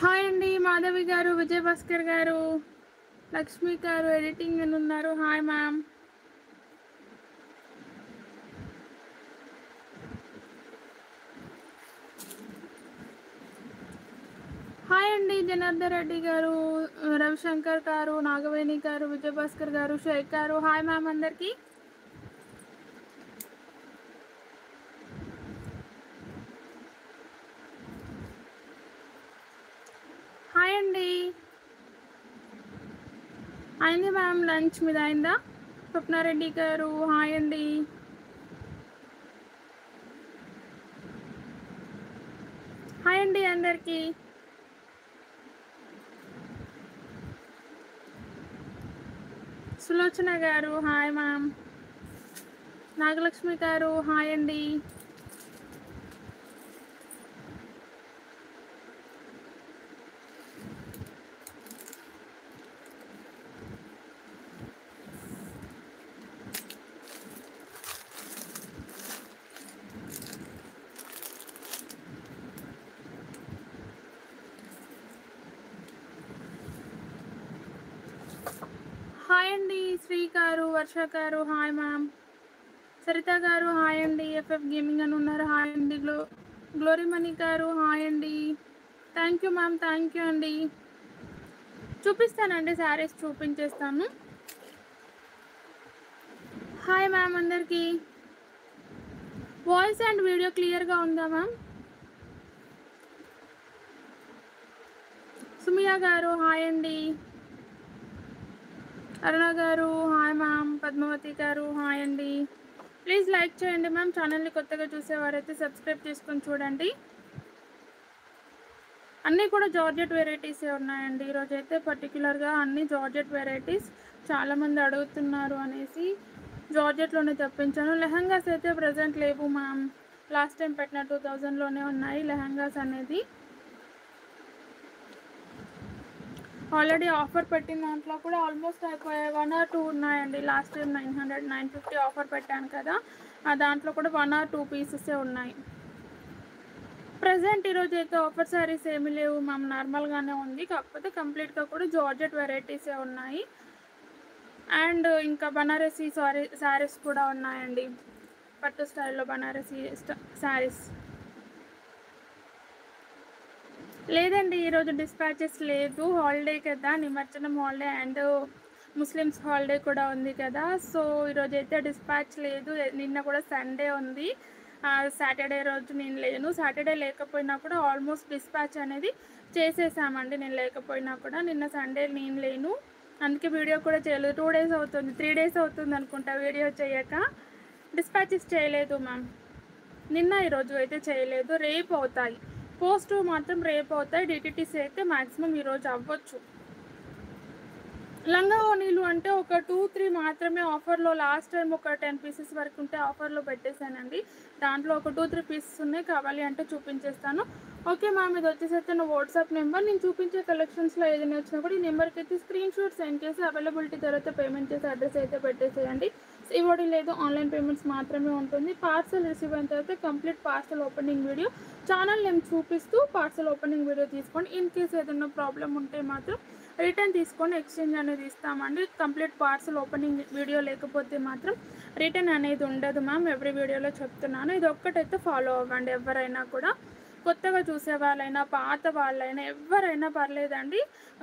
Hi అండి మాధవి గారు, విజయ్ భాస్కర్ గారు, లక్ష్మి గారు ఎడిటింగ్ అని ఉన్నారు. Hi ma'am. హాయ్ అండి జనార్దన్ రెడ్డి గారు, రవిశంకర్ గారు, నాగవేణి గారు, విజయ్ భాస్కర్ గారు, షేక్ గారు. హాయ్ మ్యామ్ అందరికి. హాయ్ అండి. అయింది మ్యామ్, లంచ్ మీద అయిందా? స్వప్నారెడ్డి గారు హాయ్ అండి. హాయ్ అండి అందరికి. సులోచన గారు హాయ్ మ్యామ్. నాగలక్ష్మి గారు హాయ్ అండి. హాయ్ అండి శ్రీ గారు, వర్ష గారు హాయ్ మ్యామ్. సరిత గారు హాయ్ అండి. ఎఫ్ఎఫ్ గేమింగ్ అని ఉన్నారు. హాయ్ అండి. గ్లోరీమణి గారు హాయ్ అండి. Thank you ma'am, thank you అండి. చూపిస్తానండి, శారీస్ చూపించేస్తాను. హాయ్ మ్యామ్ అందరికి. వాయిస్ అండ్ వీడియో క్లియర్గా ఉందా మ్యామ్? సుమియా గారు హాయ్ అండి. అరుణ గారు హాయ్ మ్యామ్. పద్మావతి గారు హాయ్ అండి. ప్లీజ్ లైక్ చేయండి మ్యామ్. ఛానల్ని కొత్తగా చూసేవారైతే సబ్స్క్రైబ్ చేసుకొని చూడండి. అన్నీ కూడా జార్జెట్ వెరైటీసే ఉన్నాయండి. ఈరోజు అయితే పర్టికులర్గా అన్ని జార్జెట్ వెరైటీస్ చాలామంది అడుగుతున్నారు అనేసి జార్జెట్లోనే తెప్పించాను. లెహంగాస్ అయితే ప్రజెంట్ లేవు మ్యామ్. లాస్ట్ టైం పెట్టిన 2000లోనే ఉన్నాయి లెహంగాస్ అనేది. ఆల్రెడీ ఆఫర్ పెట్టిన దాంట్లో కూడా ఆల్మోస్ట్ అయిపోయాయి. 1 or 2 ఉన్నాయండి. లాస్ట్ టైం 900, 950 ఆఫర్ పెట్టాను కదా, ఆ దాంట్లో కూడా 1 or 2 పీసెసే ఉన్నాయి. ప్రజెంట్ ఈరోజు అయితే ఆఫర్ శారీస్ ఏమీ లేవు మ్యామ్, నార్మల్గానే ఉంది. కాకపోతే కంప్లీట్గా కూడా జార్జెట్ వెరైటీసే ఉన్నాయి. అండ్ ఇంకా బనారసీ శారీస్ కూడా ఉన్నాయండి. పట్టు స్టైల్లో బనారసీ శారీస్. లేదండి, ఈరోజు డిస్పాచెస్ లేదు. హాలిడే కదా, నిమజ్జనం హాలిడే అండ్ ముస్లిమ్స్ హాలిడే కూడా ఉంది కదా, సో ఈరోజు అయితే డిస్పాచ్ లేదు. నిన్న కూడా సండే ఉంది, సాటర్డే రోజు నేను లేను. సాటర్డే లేకపోయినా కూడా ఆల్మోస్ట్ డిస్పాచ్ అనేది చేసేసామండి. నేను లేకపోయినా కూడా నిన్న సండే నేను లేను, అందుకే వీడియో కూడా చేయలేదు. 2 days అవుతుంది, 3 days అవుతుంది అనుకుంటా వీడియో చేయక. డిస్పాచెస్ చేయలేదు మ్యామ్, నిన్న ఈరోజు అయితే చేయలేదు. రేపు అవుతాయి, పోస్ట్ మాత్రం రేపు అవుతాయి. డిటిటీసీ అయితే మ్యాక్సిమం ఈరోజు అవ్వచ్చు. లంగా ఓనీలు అంటే ఒక 2-3 మాత్రమే ఆఫర్లో. లాస్ట్ టైం ఒక 10 పీసెస్ వరకు ఉంటే ఆఫర్లో పెట్టేశానండి. దాంట్లో ఒక 2-3 పీసెస్ ఉన్నాయి, కావాలి అంటే చూపించేస్తాను. ఓకే మ్యామ్, ఇది వచ్చేసి అయితే నా వాట్సాప్ నెంబర్. నేను చూపించే కలెక్షన్స్లో ఏదైనా వచ్చినా కూడా ఈ నెంబర్కి అయితే స్క్రీన్ షాట్ సెండ్ చేసి అవైలబిలిటీ తర్వాత పేమెంట్ చేసి అడ్రస్ అయితే పెట్టేసేయండి. సిఓడి లేదు, ఆన్లైన్ పేమెంట్స్ మాత్రమే ఉంటుంది. పార్సల్ రిసీవ్ అయిన తర్వాత complete parcel opening video channel name చూపిస్తూ పార్సల్ ఓపెనింగ్ వీడియో తీసుకోండి. ఇన్ కేస్ ఏదైనా ప్రాబ్లం ఉంటే మాత్రం రిటర్న్ తీసుకొని ఎక్స్చేంజ్ అనేది ఇస్తామండి. కంప్లీట్ పార్సల్ ఓపెనింగ్ వీడియో లేకపోతే మాత్రం రిటర్న్ అనేది ఉండదు మ్యామ్. ఎవ్రీ వీడియోలో చెప్తున్నాను, ఇది ఒక్కటైతే ఫాలో అవ్వండి. ఎవరైనా కూడా కొత్తగా చూసే వాళ్ళైనా పాత వాళ్ళైనా ఎవరైనా పర్లేదండి,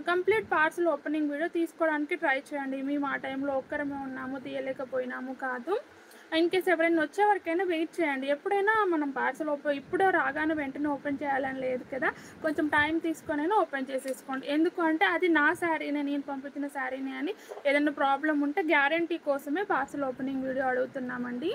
కంప్లీట్ పార్సల్ ఓపెనింగ్ వీడియో తీసుకోవడానికి ట్రై చేయండి. మేము ఆ టైంలో ఒక్కరమే ఉన్నాము, తీయలేకపోయినాము కాదు. ఇన్ కేస్ ఎవరైనా వచ్చే వరకైనా వెయిట్ చేయండి. ఎప్పుడైనా మనం పార్సల్ ఇప్పుడే రాగానే వెంటనే ఓపెన్ చేయాలని లేదు కదా, కొంచెం టైం తీసుకొనైనా ఓపెన్ చేసేసుకోండి. ఎందుకు అంటే అది నా శారీనే, నేను పంపించిన శారీనే అని ఏదైనా ప్రాబ్లం ఉంటే గ్యారంటీ కోసమే పార్సల్ ఓపెనింగ్ వీడియో అడుగుతున్నామండి.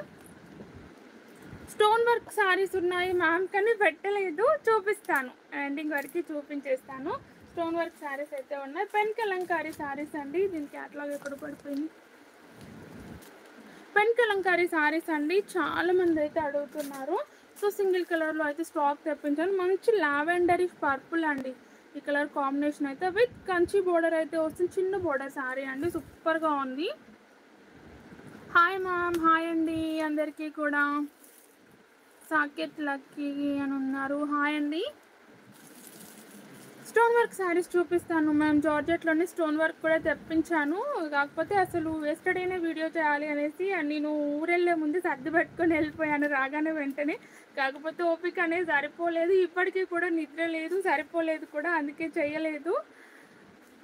స్టోన్ వర్క్ శారీస్ ఉన్నాయి మ్యామ్, కానీ పెట్టలేదు, చూపిస్తాను, ఎండింగ్ వరకు చూపించేస్తాను. స్టోన్ వర్క్ శారీస్ అయితే ఉన్నాయి. పెన్ కలంకారీ శారీస్ అండి, దీని క్యాటలాగ్ ఎక్కడ పడిపోయింది. పెన్ కలంకారీ శారీస్ అండి, చాలామంది అయితే అడుగుతున్నారు. సో సింగిల్ కలర్లో అయితే స్టాక్ తెప్పించాను. మంచి లావెండరీ పర్పుల్ అండి, ఈ కలర్ కాంబినేషన్ అయితే విత్ కంచి బోర్డర్ అయితే వస్తుంది. చిన్న బోర్డర్ శారీ అండి, సూపర్గా ఉంది. హాయ్ మ్యామ్, హాయ్ అండి అందరికీ కూడా. సాకెట్ లక్కీ అని ఉన్నారు, హాయ్ అండి. స్టోన్ వర్క్ శారీస్ చూపిస్తాను మ్యామ్. జార్జెట్లోనే స్టోన్ వర్క్ కూడా తెప్పించాను. కాకపోతే అసలు ఎస్టర్డేనే వీడియో చేయాలి అనేసి నేను ఊరెళ్ళే ముందు సర్ది పెట్టుకొని వెళ్ళిపోయాను రాగానే వెంటనే. కాకపోతే ఓపిక అనేది సరిపోలేదు, ఇప్పటికీ కూడా నిద్ర లేదు, సరిపోలేదు కూడా, అందుకే చేయలేదు.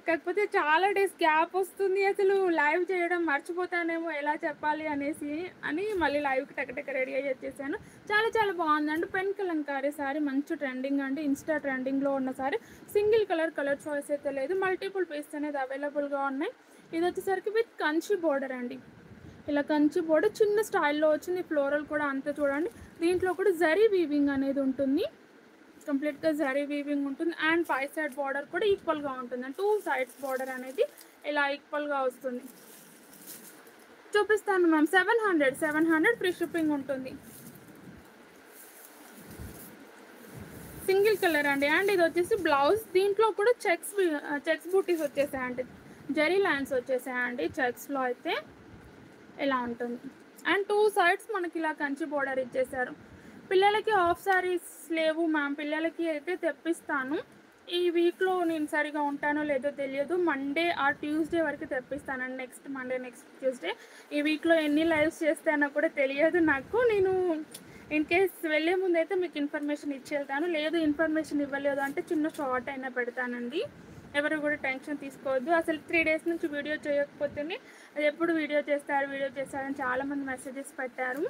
కాకపోతే చాలా డేస్ గ్యాప్ వస్తుంది, అసలు లైవ్ చేయడం మర్చిపోతానేమో ఎలా చెప్పాలి అనేసి అని మళ్ళీ లైవ్కి టకటక రెడీ అయ్యి వచ్చేసాను. చాలా చాలా బాగుందండి. పెన్ కలంకారీ సారీ మంచి ట్రెండింగ్ అండి, ఇన్స్టా ట్రెండింగ్లో ఉన్న సారీ. సింగిల్ కలర్ చాయిస్ అయితే లేదు, మల్టిపుల్ పీస్ అనేది అవైలబుల్గా ఉన్నాయి. ఇది వచ్చేసరికి విత్ కంచి బోర్డర్ అండి. ఇలా కంచి బోర్డర్ చిన్న స్టైల్లో వచ్చింది, ఫ్లోరల్ కూడా అంతే చూడండి. దీంట్లో కూడా జరీ వీవింగ్ అనేది ఉంటుంది, కంప్లీట్గా జరీ వీవింగ్ ఉంటుంది. అండ్ 5 సైడ్ బార్డర్ కూడా ఈక్వల్గా ఉంటుంది, 2 సైడ్స్ బార్డర్ అనేది ఇలా ఈక్వల్గా వస్తుంది. చూపిస్తాను మ్యామ్. 700 ఫ్రీ షిప్పింగ్ ఉంటుంది. సింగిల్ కలర్ అండి. అండ్ ఇది వచ్చేసి బ్లౌజ్, దీంట్లో కూడా చెక్స్ బూటీస్ వచ్చేసాయండి, జరీ లైన్స్ వచ్చేసాయండి చెక్స్లో అయితే. ఇలా ఉంటుంది. అండ్ 2 సైడ్స్ మనకి ఇలా కంచి బోర్డర్ ఇచ్చేసారు. పిల్లలకి హాఫ్ శారీస్ లేవు మ్యామ్, పిల్లలకి అయితే తెప్పిస్తాను. ఈ వీక్లో నేను సరిగా ఉంటానో లేదో తెలియదు, మండే ఆర్ ట్యూస్డే వరకు తెప్పిస్తానండి. Next Monday, next Tuesday. ఈ వీక్లో ఎన్ని లైవ్స్ చేస్తానో కూడా తెలియదు నాకు. నేను ఇన్ కేస్ వెళ్ళే ముందు అయితే మీకు ఇన్ఫర్మేషన్ ఇచ్చి వెళ్తాను, లేదు ఇన్ఫర్మేషన్ ఇవ్వలేదు అంటే చిన్న షార్ట్ అయినా పెడతానండి. ఎవరు కూడా టెన్షన్ తీసుకోవద్దు. అసలు 3 డేస్ నుంచి వీడియో చేయకపోతేనే అది ఎప్పుడు వీడియో చేస్తారని చాలామంది మెసేజెస్ పెట్టారు.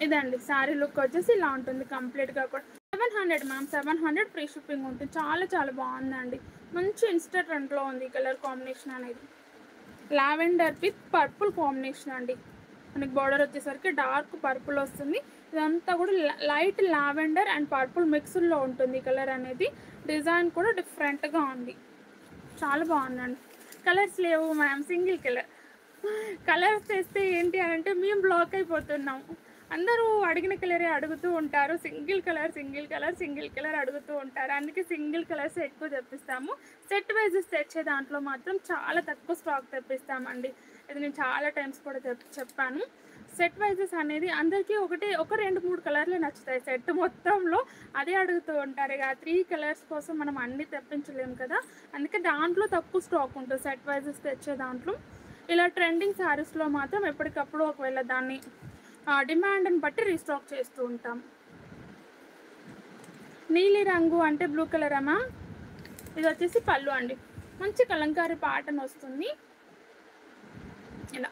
ఇదండి శారీ లుక్ వచ్చేసి ఇలా ఉంటుంది కంప్లీట్గా కూడా. 700 మ్యామ్, 700 ఫ్రీ షిప్పింగ్ ఉంటుంది. చాలా చాలా బాగుందండి, మంచి ఇన్స్టా ట్రెండ్లో ఉంది ఈ కలర్ కాంబినేషన్ అనేది. లావెండర్ విత్ పర్పుల్ కాంబినేషన్ అండి. మనకి బార్డర్ వచ్చేసరికి డార్క్ పర్పుల్ వస్తుంది. ఇదంతా కూడా లైట్ లావెండర్ అండ్ పర్పుల్ మిక్స్లో ఉంటుంది ఈ కలర్ అనేది. డిజైన్ కూడా డిఫరెంట్గా ఉంది, చాలా బాగుందండి. కలర్స్ లేవు మ్యామ్, సింగిల్ కలర్. కలర్స్ తెస్తే ఏంటి అని అంటే మేము బ్లాక్ అయిపోతున్నాం. అందరూ అడిగిన కలరే అడుగుతూ ఉంటారు, సింగిల్ కలర్ అడుగుతూ ఉంటారు. అందుకే సింగిల్ కలర్స్ ఎక్కువ తెప్పిస్తాము. సెట్ వైజెస్ తెచ్చే దాంట్లో మాత్రం చాలా తక్కువ స్టాక్ తెప్పిస్తామండి. ఇది నేను చాలా టైమ్స్ కూడా చెప్పాను. సెట్ వైజెస్ అనేది అందరికీ ఒక 2-3 కలర్లే నచ్చుతాయి సెట్ మొత్తంలో, అదే అడుగుతూ ఉంటారు. ఇక 3 కలర్స్ కోసం మనం అన్నీ తెప్పించలేము కదా, అందుకే దాంట్లో తక్కువ స్టాక్ ఉంటుంది సెట్ వైజెస్ తెచ్చే దాంట్లో. ఇలా ట్రెండింగ్ శారీస్లో మాత్రం ఎప్పటికప్పుడు ఒకవేళ దాన్ని డిమాండ్ని బట్టి రీస్టాక్ చేస్తూ ఉంటాం. నీలి రంగు అంటే బ్లూ కలర్ అమ్మా. ఇది వచ్చేసి పళ్ళు అండి, మంచి కలంకారీ ప్యాటర్న్ వస్తుంది. ఇలా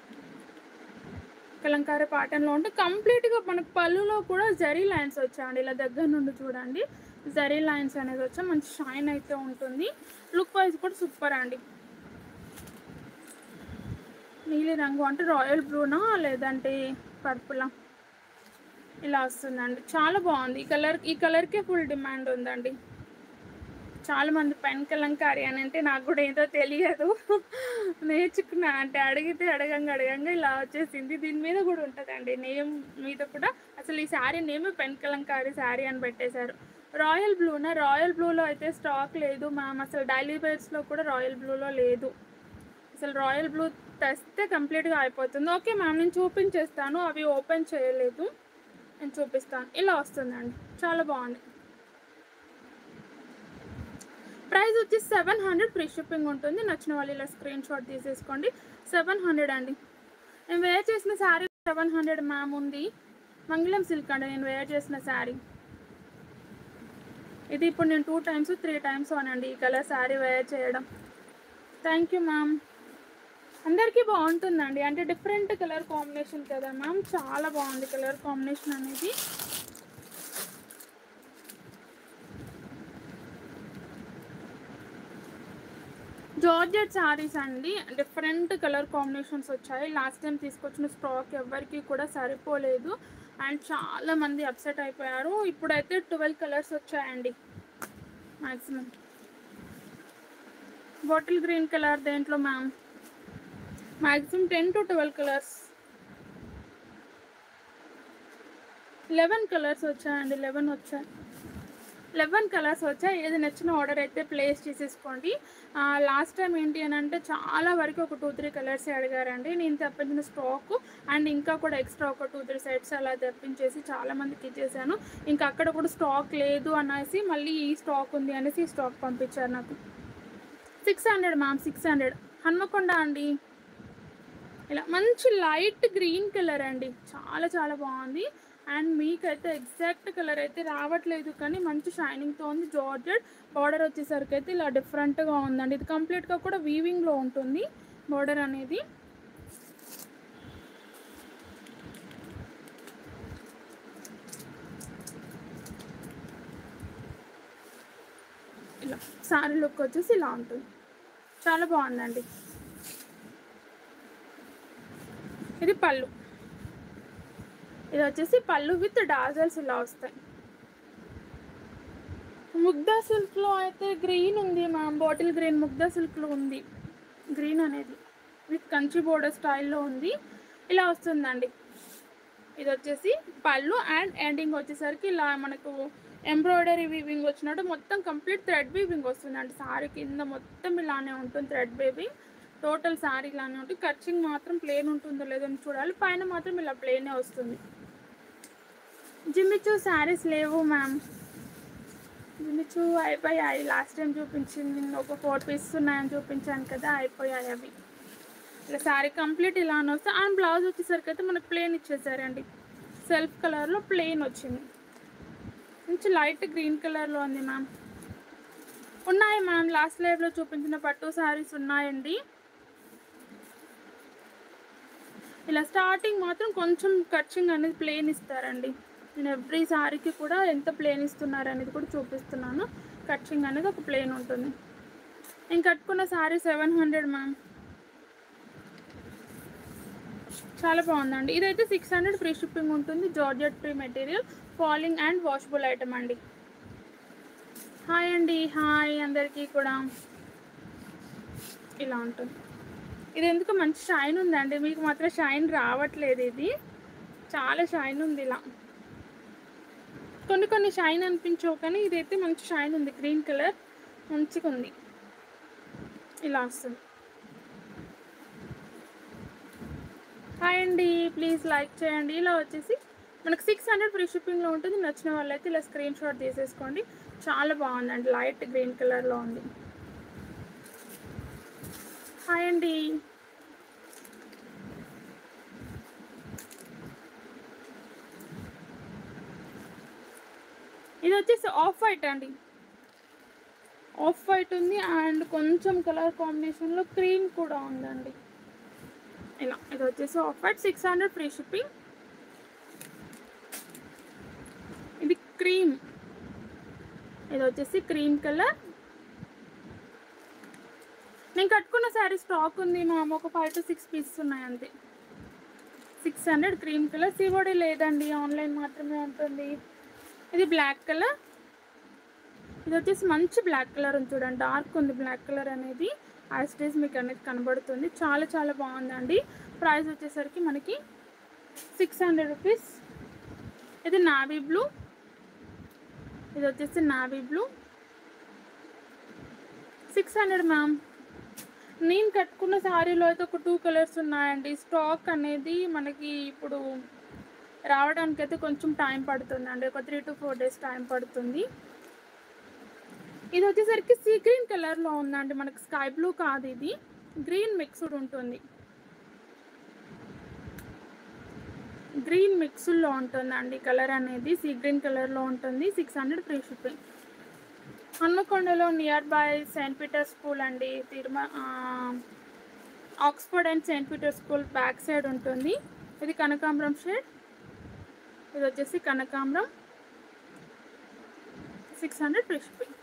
కలంకారీ ప్యాటర్న్లో ఉంటే కంప్లీట్గా మనకు పళ్ళులో కూడా జరీ లైన్స్ వచ్చాయండి. ఇలా దగ్గర నుండి చూడండి, జరీ లైన్స్ అనేది వచ్చా మంచి షైన్ అయితే ఉంటుంది. లుక్ వైజ్ కూడా సూపర్ అండి. నీలి రంగు అంటే రాయల్ బ్లూనా లేదంటే పర్పులా, ఇలా వస్తుందండి. చాలా బాగుంది ఈ కలర్కే ఫుల్ డిమాండ్ ఉందండి. చాలామంది పెన్ కలంకారీ అని అంటే నాకు కూడా ఏదో తెలియదు, నేర్చుకున్నా అంటే అడగంగా ఇలా వచ్చేసింది. దీని మీద కూడా ఉంటుందండి నేమ్ మీద కూడా. అసలు ఈ శారీ నేమే పెన్ కలంకారీ శారీ అని పెట్టేశారు. రాయల్ బ్లూనా, రాయల్ బ్లూలో అయితే స్టాక్ లేదు మ్యామ్. అసలు డైలీ వేర్స్లో కూడా రాయల్ బ్లూలో లేదు. అసలు రాయల్ బ్లూ తెస్తే కంప్లీట్గా అయిపోతుంది. ఓకే మ్యామ్, నేను చూపించేస్తాను, అవి ఓపెన్ చేయలేదు, నేను చూపిస్తాను. ఇలా వస్తుందండి, చాలా బాగుంది. ప్రైస్ వచ్చి 700 ఫ్రీ షిప్పింగ్ ఉంటుంది. నచ్చిన వాళ్ళు ఇలా స్క్రీన్ షాట్ తీసేసుకోండి. 700 అండి. నేను వేర్ చేసిన శారీ 700 మ్యామ్ ఉంది. మంగళం సిల్క్ అండి నేను వేర్ చేసిన శారీ ఇది. ఇప్పుడు నేను 2 టైమ్స్ 3 టైమ్స్ అనండి ఈ కలర్ శారీ వేర్ చేయడం. Thank you ma'am. అందరికీ బాగుంటుందండి, అంటే డిఫరెంట్ కలర్ కాంబినేషన్ కదా మ్యామ్, చాలా బాగుంది కలర్ కాంబినేషన్ అనేది. జార్జెట్ శారీస్ అండి, డిఫరెంట్ కలర్ కాంబినేషన్స్ వచ్చాయి. లాస్ట్ టైం తీసుకొచ్చిన స్టాక్ ఎవరికి కూడా సరిపోలేదు అండ్ చాలామంది అప్సెట్ అయిపోయారు. ఇప్పుడైతే 12 కలర్స్ వచ్చాయండి మ్యాక్సిమం. బాటిల్ గ్రీన్ కలర్ దేంట్లో ma'am, maximum 10 to 12 colours. 11 colours వచ్చాయండి, 11 వచ్చాయి. 11 కలర్స్ వచ్చాయి. ఏది నచ్చిన ఆర్డర్ అయితే ప్లేస్ చేసేసుకోండి. లాస్ట్ టైం ఏంటి అని అంటే చాలా వరకు ఒక 2-3 కలర్సే అడిగారండి. నేను తెప్పించిన స్టాకు అండ్ ఇంకా కూడా ఎక్స్ట్రా ఒక 2-3 సెట్స్ అలా తెప్పించేసి చాలామందికి ఇచ్చేసాను. ఇంకా అక్కడ కూడా స్టాక్ లేదు అనేసి మళ్ళీ ఈ స్టాక్ ఉంది అనేసి ఈ స్టాక్ పంపించారు నాకు. 600 మ్యామ్, 600 హన్మకొండ అండి. ఇలా మంచి లైట్ గ్రీన్ కలర్ అండి, చాలా చాలా బాగుంది. అండ్ మీకైతే ఎగ్జాక్ట్ కలర్ అయితే రావట్లేదు కానీ మంచి షైనింగ్తో ఉంది. జార్జెట్ బార్డర్ వచ్చేసరికి అయితే ఇలా డిఫరెంట్గా ఉందండి. ఇది కంప్లీట్గా కూడా వీవింగ్లో ఉంటుంది బార్డర్ అనేది. ఇలా శారీ లుక్ వచ్చేసి ఇలా ఉంటుంది, చాలా బాగుందండి. ఇది పళ్ళు, ఇది వచ్చేసి పళ్ళు విత్ డాజల్స్ ఇలా వస్తాయి. ముగ్ధా సిల్క్లో అయితే గ్రీన్ ఉంది మ్యామ్, బాటిల్ గ్రీన్ ముగ్ధా సిల్క్లో ఉంది. గ్రీన్ అనేది విత్ కంచి బోర్డర్ స్టైల్లో ఉంది, ఇలా వస్తుందండి. ఇది వచ్చేసి పళ్ళు అండ్ ఎండింగ్ వచ్చేసరికి ఇలా మనకు ఎంబ్రాయిడరీ వీవింగ్ వచ్చినట్టు మొత్తం కంప్లీట్ థ్రెడ్ వీవింగ్ వస్తుందండి. శారీ కింద మొత్తం ఇలానే ఉంటుంది థ్రెడ్ వీవింగ్, టోటల్ శారీ ఇలానే ఉంటుంది. కట్చింగ్ మాత్రం ప్లేన్ ఉంటుందో లేదో చూడాలి, పైన మాత్రం ఇలా ప్లేనే వస్తుంది. జిమ్మిచూ శారీస్ లేవు మ్యామ్, జిమ్మిచూ అయిపోయాయి. లాస్ట్ టైం చూపించింది ఒక 4 పీసెస్ ఉన్నాయని చూపించాను కదా, అయిపోయాయి అవి. ఇలా శారీ కంప్లీట్ ఇలానే వస్తుంది. అండ్ బ్లౌజ్ వచ్చేసరికి అయితే మనకు ప్లేన్ ఇచ్చేసారండి, సెల్ఫ్ కలర్లో ప్లేన్ వచ్చింది. మంచి లైట్ గ్రీన్ కలర్లో ఉంది మ్యామ్. ఉన్నాయి మ్యామ్, లాస్ట్ లైవ్లో చూపించిన పట్టు శారీస్ ఉన్నాయండి. ఇలా స్టార్టింగ్ మాత్రం కొంచెం కట్చింగ్ అనేది ప్లేన్ ఇస్తారండి. నేను ఎవ్రీ శారీకి కూడా ఎంత ప్లేన్ ఇస్తున్నారు అనేది కూడా చూపిస్తున్నాను. కట్చింగ్ అనేది ఒక ప్లేన్ ఉంటుంది. నేను కట్టుకున్న శారీ 700 మ్యామ్, చాలా బాగుందండి. ఇదైతే 600 ఫ్రీ షిప్పింగ్ ఉంటుంది. Georgette free material, falling and washable item అండి. హాయ్ అండి, హాయ్ అందరికీ కూడా. ఇలా ఉంటుంది. ఇది ఎందుకు మంచి షైన్ ఉందండి, మీకు మాత్రం షైన్ రావట్లేదు. ఇది చాలా షైన్ ఉంది. ఇలా కొన్ని షైన్ అనిపించవు కానీ ఇదైతే మంచి షైన్ ఉంది. గ్రీన్ కలర్ మంచిగా ఉంది, ఇలా వస్తుంది. హాయ్ అండి, ప్లీజ్ లైక్ చేయండి. ఇలా వచ్చేసి మనకు 600 ఫ్రీ షిప్పింగ్లో ఉంటుంది. నచ్చిన వాళ్ళైతే ఇలా స్క్రీన్ షాట్ తీసేసుకోండి. చాలా బాగుందండి, లైట్ గ్రీన్ కలర్లో ఉంది. హాయ్ అండి. ఇది వచ్చేసి ఆఫ్ వైట్ అండి, ఆఫ్ వైట్ ఉంది అండ్ కొంచెం కలర్ కాంబినేషన్లో క్రీమ్ కూడా ఉందండి. ఇలా ఇది వచ్చేసి ఆఫ్ వైట్, 600 ఫ్రీ షిప్పింగ్. ఇది క్రీమ్, ఇది వచ్చేసి క్రీమ్ కలర్. నేను కట్టుకున్న శారీ స్టాక్ ఉంది మామ, ఒక 5 to 6 పీసెస్ ఉన్నాయి అంతే. 600 క్రీమ్ కలర్. సివోడి లేదండి, ఆన్లైన్ మాత్రమే ఉంటుంది. ఇది బ్లాక్ కలర్, ఇది వచ్చేసి మంచి బ్లాక్ కలర్ ఉంది చూడండి, డార్క్ ఉంది బ్లాక్ కలర్ అనేది. యాజ్ ఇట్ ఈజ్ మీకు అనేది కనబడుతుంది. చాలా చాలా బాగుందండి. ప్రైస్ వచ్చేసరికి మనకి 600 రూపీస్. ఇది నావీ బ్లూ, ఇది వచ్చేసి నావీ బ్లూ, 600 మ్యామ్. నేను కట్టుకున్న శారీలో అయితే ఒక 2 కలర్స్ ఉన్నాయండి. స్టాక్ అనేది మనకి ఇప్పుడు రావడానికి అయితే కొంచెం టైం పడుతుందండి, ఒక 3 to 4 days టైం పడుతుంది. ఇది వచ్చేసరికి సీ గ్రీన్ కలర్లో ఉందండి, మనకి స్కై బ్లూ కాదు, ఇది గ్రీన్ మిక్స్డ్ ఉంటుంది. గ్రీన్ మిక్స్డ్లో ఉంటుందండి కలర్ అనేది, సీ గ్రీన్ కలర్లో ఉంటుంది. 600 ఫ్రీ షిప్పింగ్. హన్మకొండలో nearby Saint Peter school అండి, Oxford and Saint Peter school back side ఉంటుంది. ఇది కనకాంబరం షేడ్, ఇది వచ్చేసి కనకాంబరం, 600 ఫ్రీ షిప్పింగ్.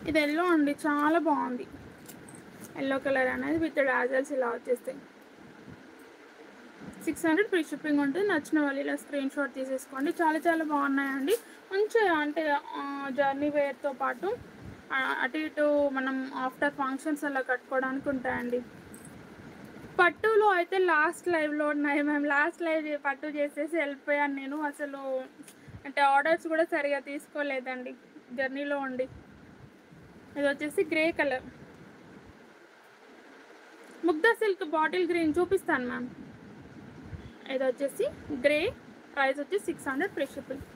ఇది ఎల్లో అండి, చాలా బాగుంది. ఎల్లో కలర్ అనేది విత్ డాజల్స్ ఇలా వచ్చేస్తాయి. 600 ఫ్రీ షిప్పింగ్ ఉంటుంది. నచ్చిన వాళ్ళు ఇలా స్క్రీన్ షాట్ తీసేసుకోండి. చాలా చాలా బాగున్నాయండి. మంచిగా అంటే జర్నీ వేర్తో పాటు అటు ఇటు మనం ఆఫ్టర్ ఫంక్షన్స్ అలా కట్టుకోవడానికి ఉంటాయండి. పట్టులో అయితే లాస్ట్ లైవ్లో ఉన్నాయి మ్యామ్, లాస్ట్ లైవ్ పట్టు చేసేసి వెళ్ళిపోయాను నేను. అసలు అంటే ఆర్డర్స్ కూడా సరిగా తీసుకోలేదండి జర్నీలో ఉండి. ఇది వచ్చేసి గ్రే కలర్ ముగ్ధా సిల్క్ బాటిల్ గ్రీన్ చూపిస్తాను మ్యామ్. ఇది వచ్చేసి గ్రే, ప్రైస్ వచ్చి 600 ఫ్రీ షిప్పింగ్.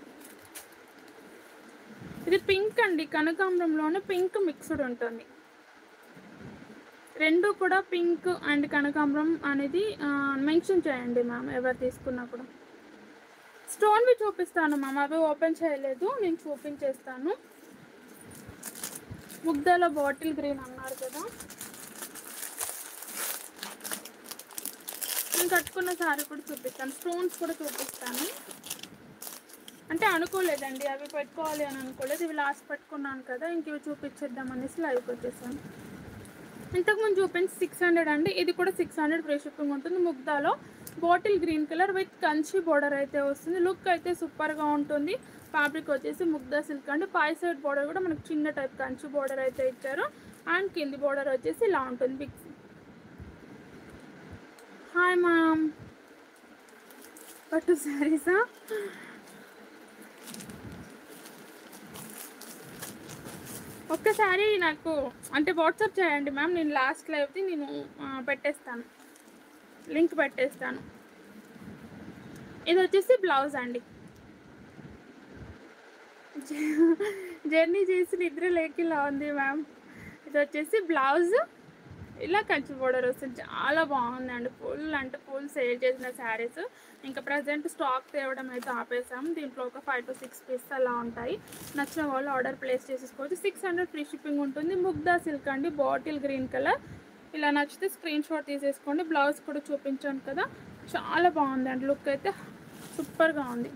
ఇది పింక్ అండి, కనకాంబరంలోనే పింక్ మిక్స్డ్ ఉంటుంది. రెండు కూడా పింక్ అండ్ కనకాంబరం అనేది మెన్షన్ చేయండి మ్యామ్ ఎవరు తీసుకున్నా కూడా. స్టోన్వి చూపిస్తాను మ్యామ్, అవి ఓపెన్ చేయలేదు, నేను చూపించేస్తాను. ముగ్ధాలో బాటిల్ గ్రీన్ అన్నారు కదా, నేను కట్టుకున్న శారీ కూడా చూపిస్తాను, స్టోన్స్ కూడా చూపిస్తాను. అంటే అనుకోలేదండి అవి పెట్టుకోవాలి అని అనుకోలేదు, ఇవి లాస్ట్ పెట్టుకున్నాను కదా, ఇంక ఇవి చూపించేద్దాం అనేసి లైవ్కి వచ్చేసాను. ఇంతకుముందు చూపించి 600 అండి, ఇది కూడా 600 ఫ్రీ షిప్పింగ్ ఉంటుంది. ముగ్ధాలో bottle green colour with Kanchi border అయితే వస్తుంది. లుక్ అయితే సూపర్గా ఉంటుంది. ఫ్యాబ్రిక్ వచ్చేసి ముగ్ధా సిల్క్ అండి. పై సైడ్ బోర్డర్ కూడా మనకు చిన్న టైప్ కంచి బోర్డర్ అయితే ఇచ్చారు. అండ్ కింది బోర్డర్ వచ్చేసి ఇలా ఉంటుంది బిగ్. హాయ్ మ్యామ్, పట్టు శారీసా? ఒక్కసారి నాకు అంటే వాట్సాప్ చేయండి మ్యామ్, నేను లాస్ట్ లైవ్ది నేను పెట్టేస్తాను, లింక్ పెట్టేస్తాను. ఇది వచ్చేసి బ్లౌజ్ అండి. జర్నీ చేసి నిద్ర లేకిలా ఉంది మ్యామ్. ఇది వచ్చేసి బ్లౌజ్, ఇలా కంచి బోర్డర్ వస్తుంది, చాలా బాగుందండి. ఫుల్ అంటే ఫుల్ సేల్ చేసిన శారీస్. ఇంకా ప్రజెంట్ స్టాక్ తేవడం అయితే ఆపేసాము. దీంట్లో ఒక 5 to 6 పీసెస్ అలా ఉంటాయి. నచ్చిన వాళ్ళు ఆర్డర్ ప్లేస్ చేసేసుకోవచ్చు. 600 ఫ్రీ షిప్పింగ్ ఉంటుంది. ముగ్ధా సిల్క్ అండి, బాటిల్ గ్రీన్ కలర్. ఇలా నచ్చితే స్క్రీన్ షాట్ తీసేసుకోండి. బ్లౌజ్ కూడా చూపించాను కదా, చాలా బాగుందండి, లుక్ అయితే సూపర్గా ఉంది.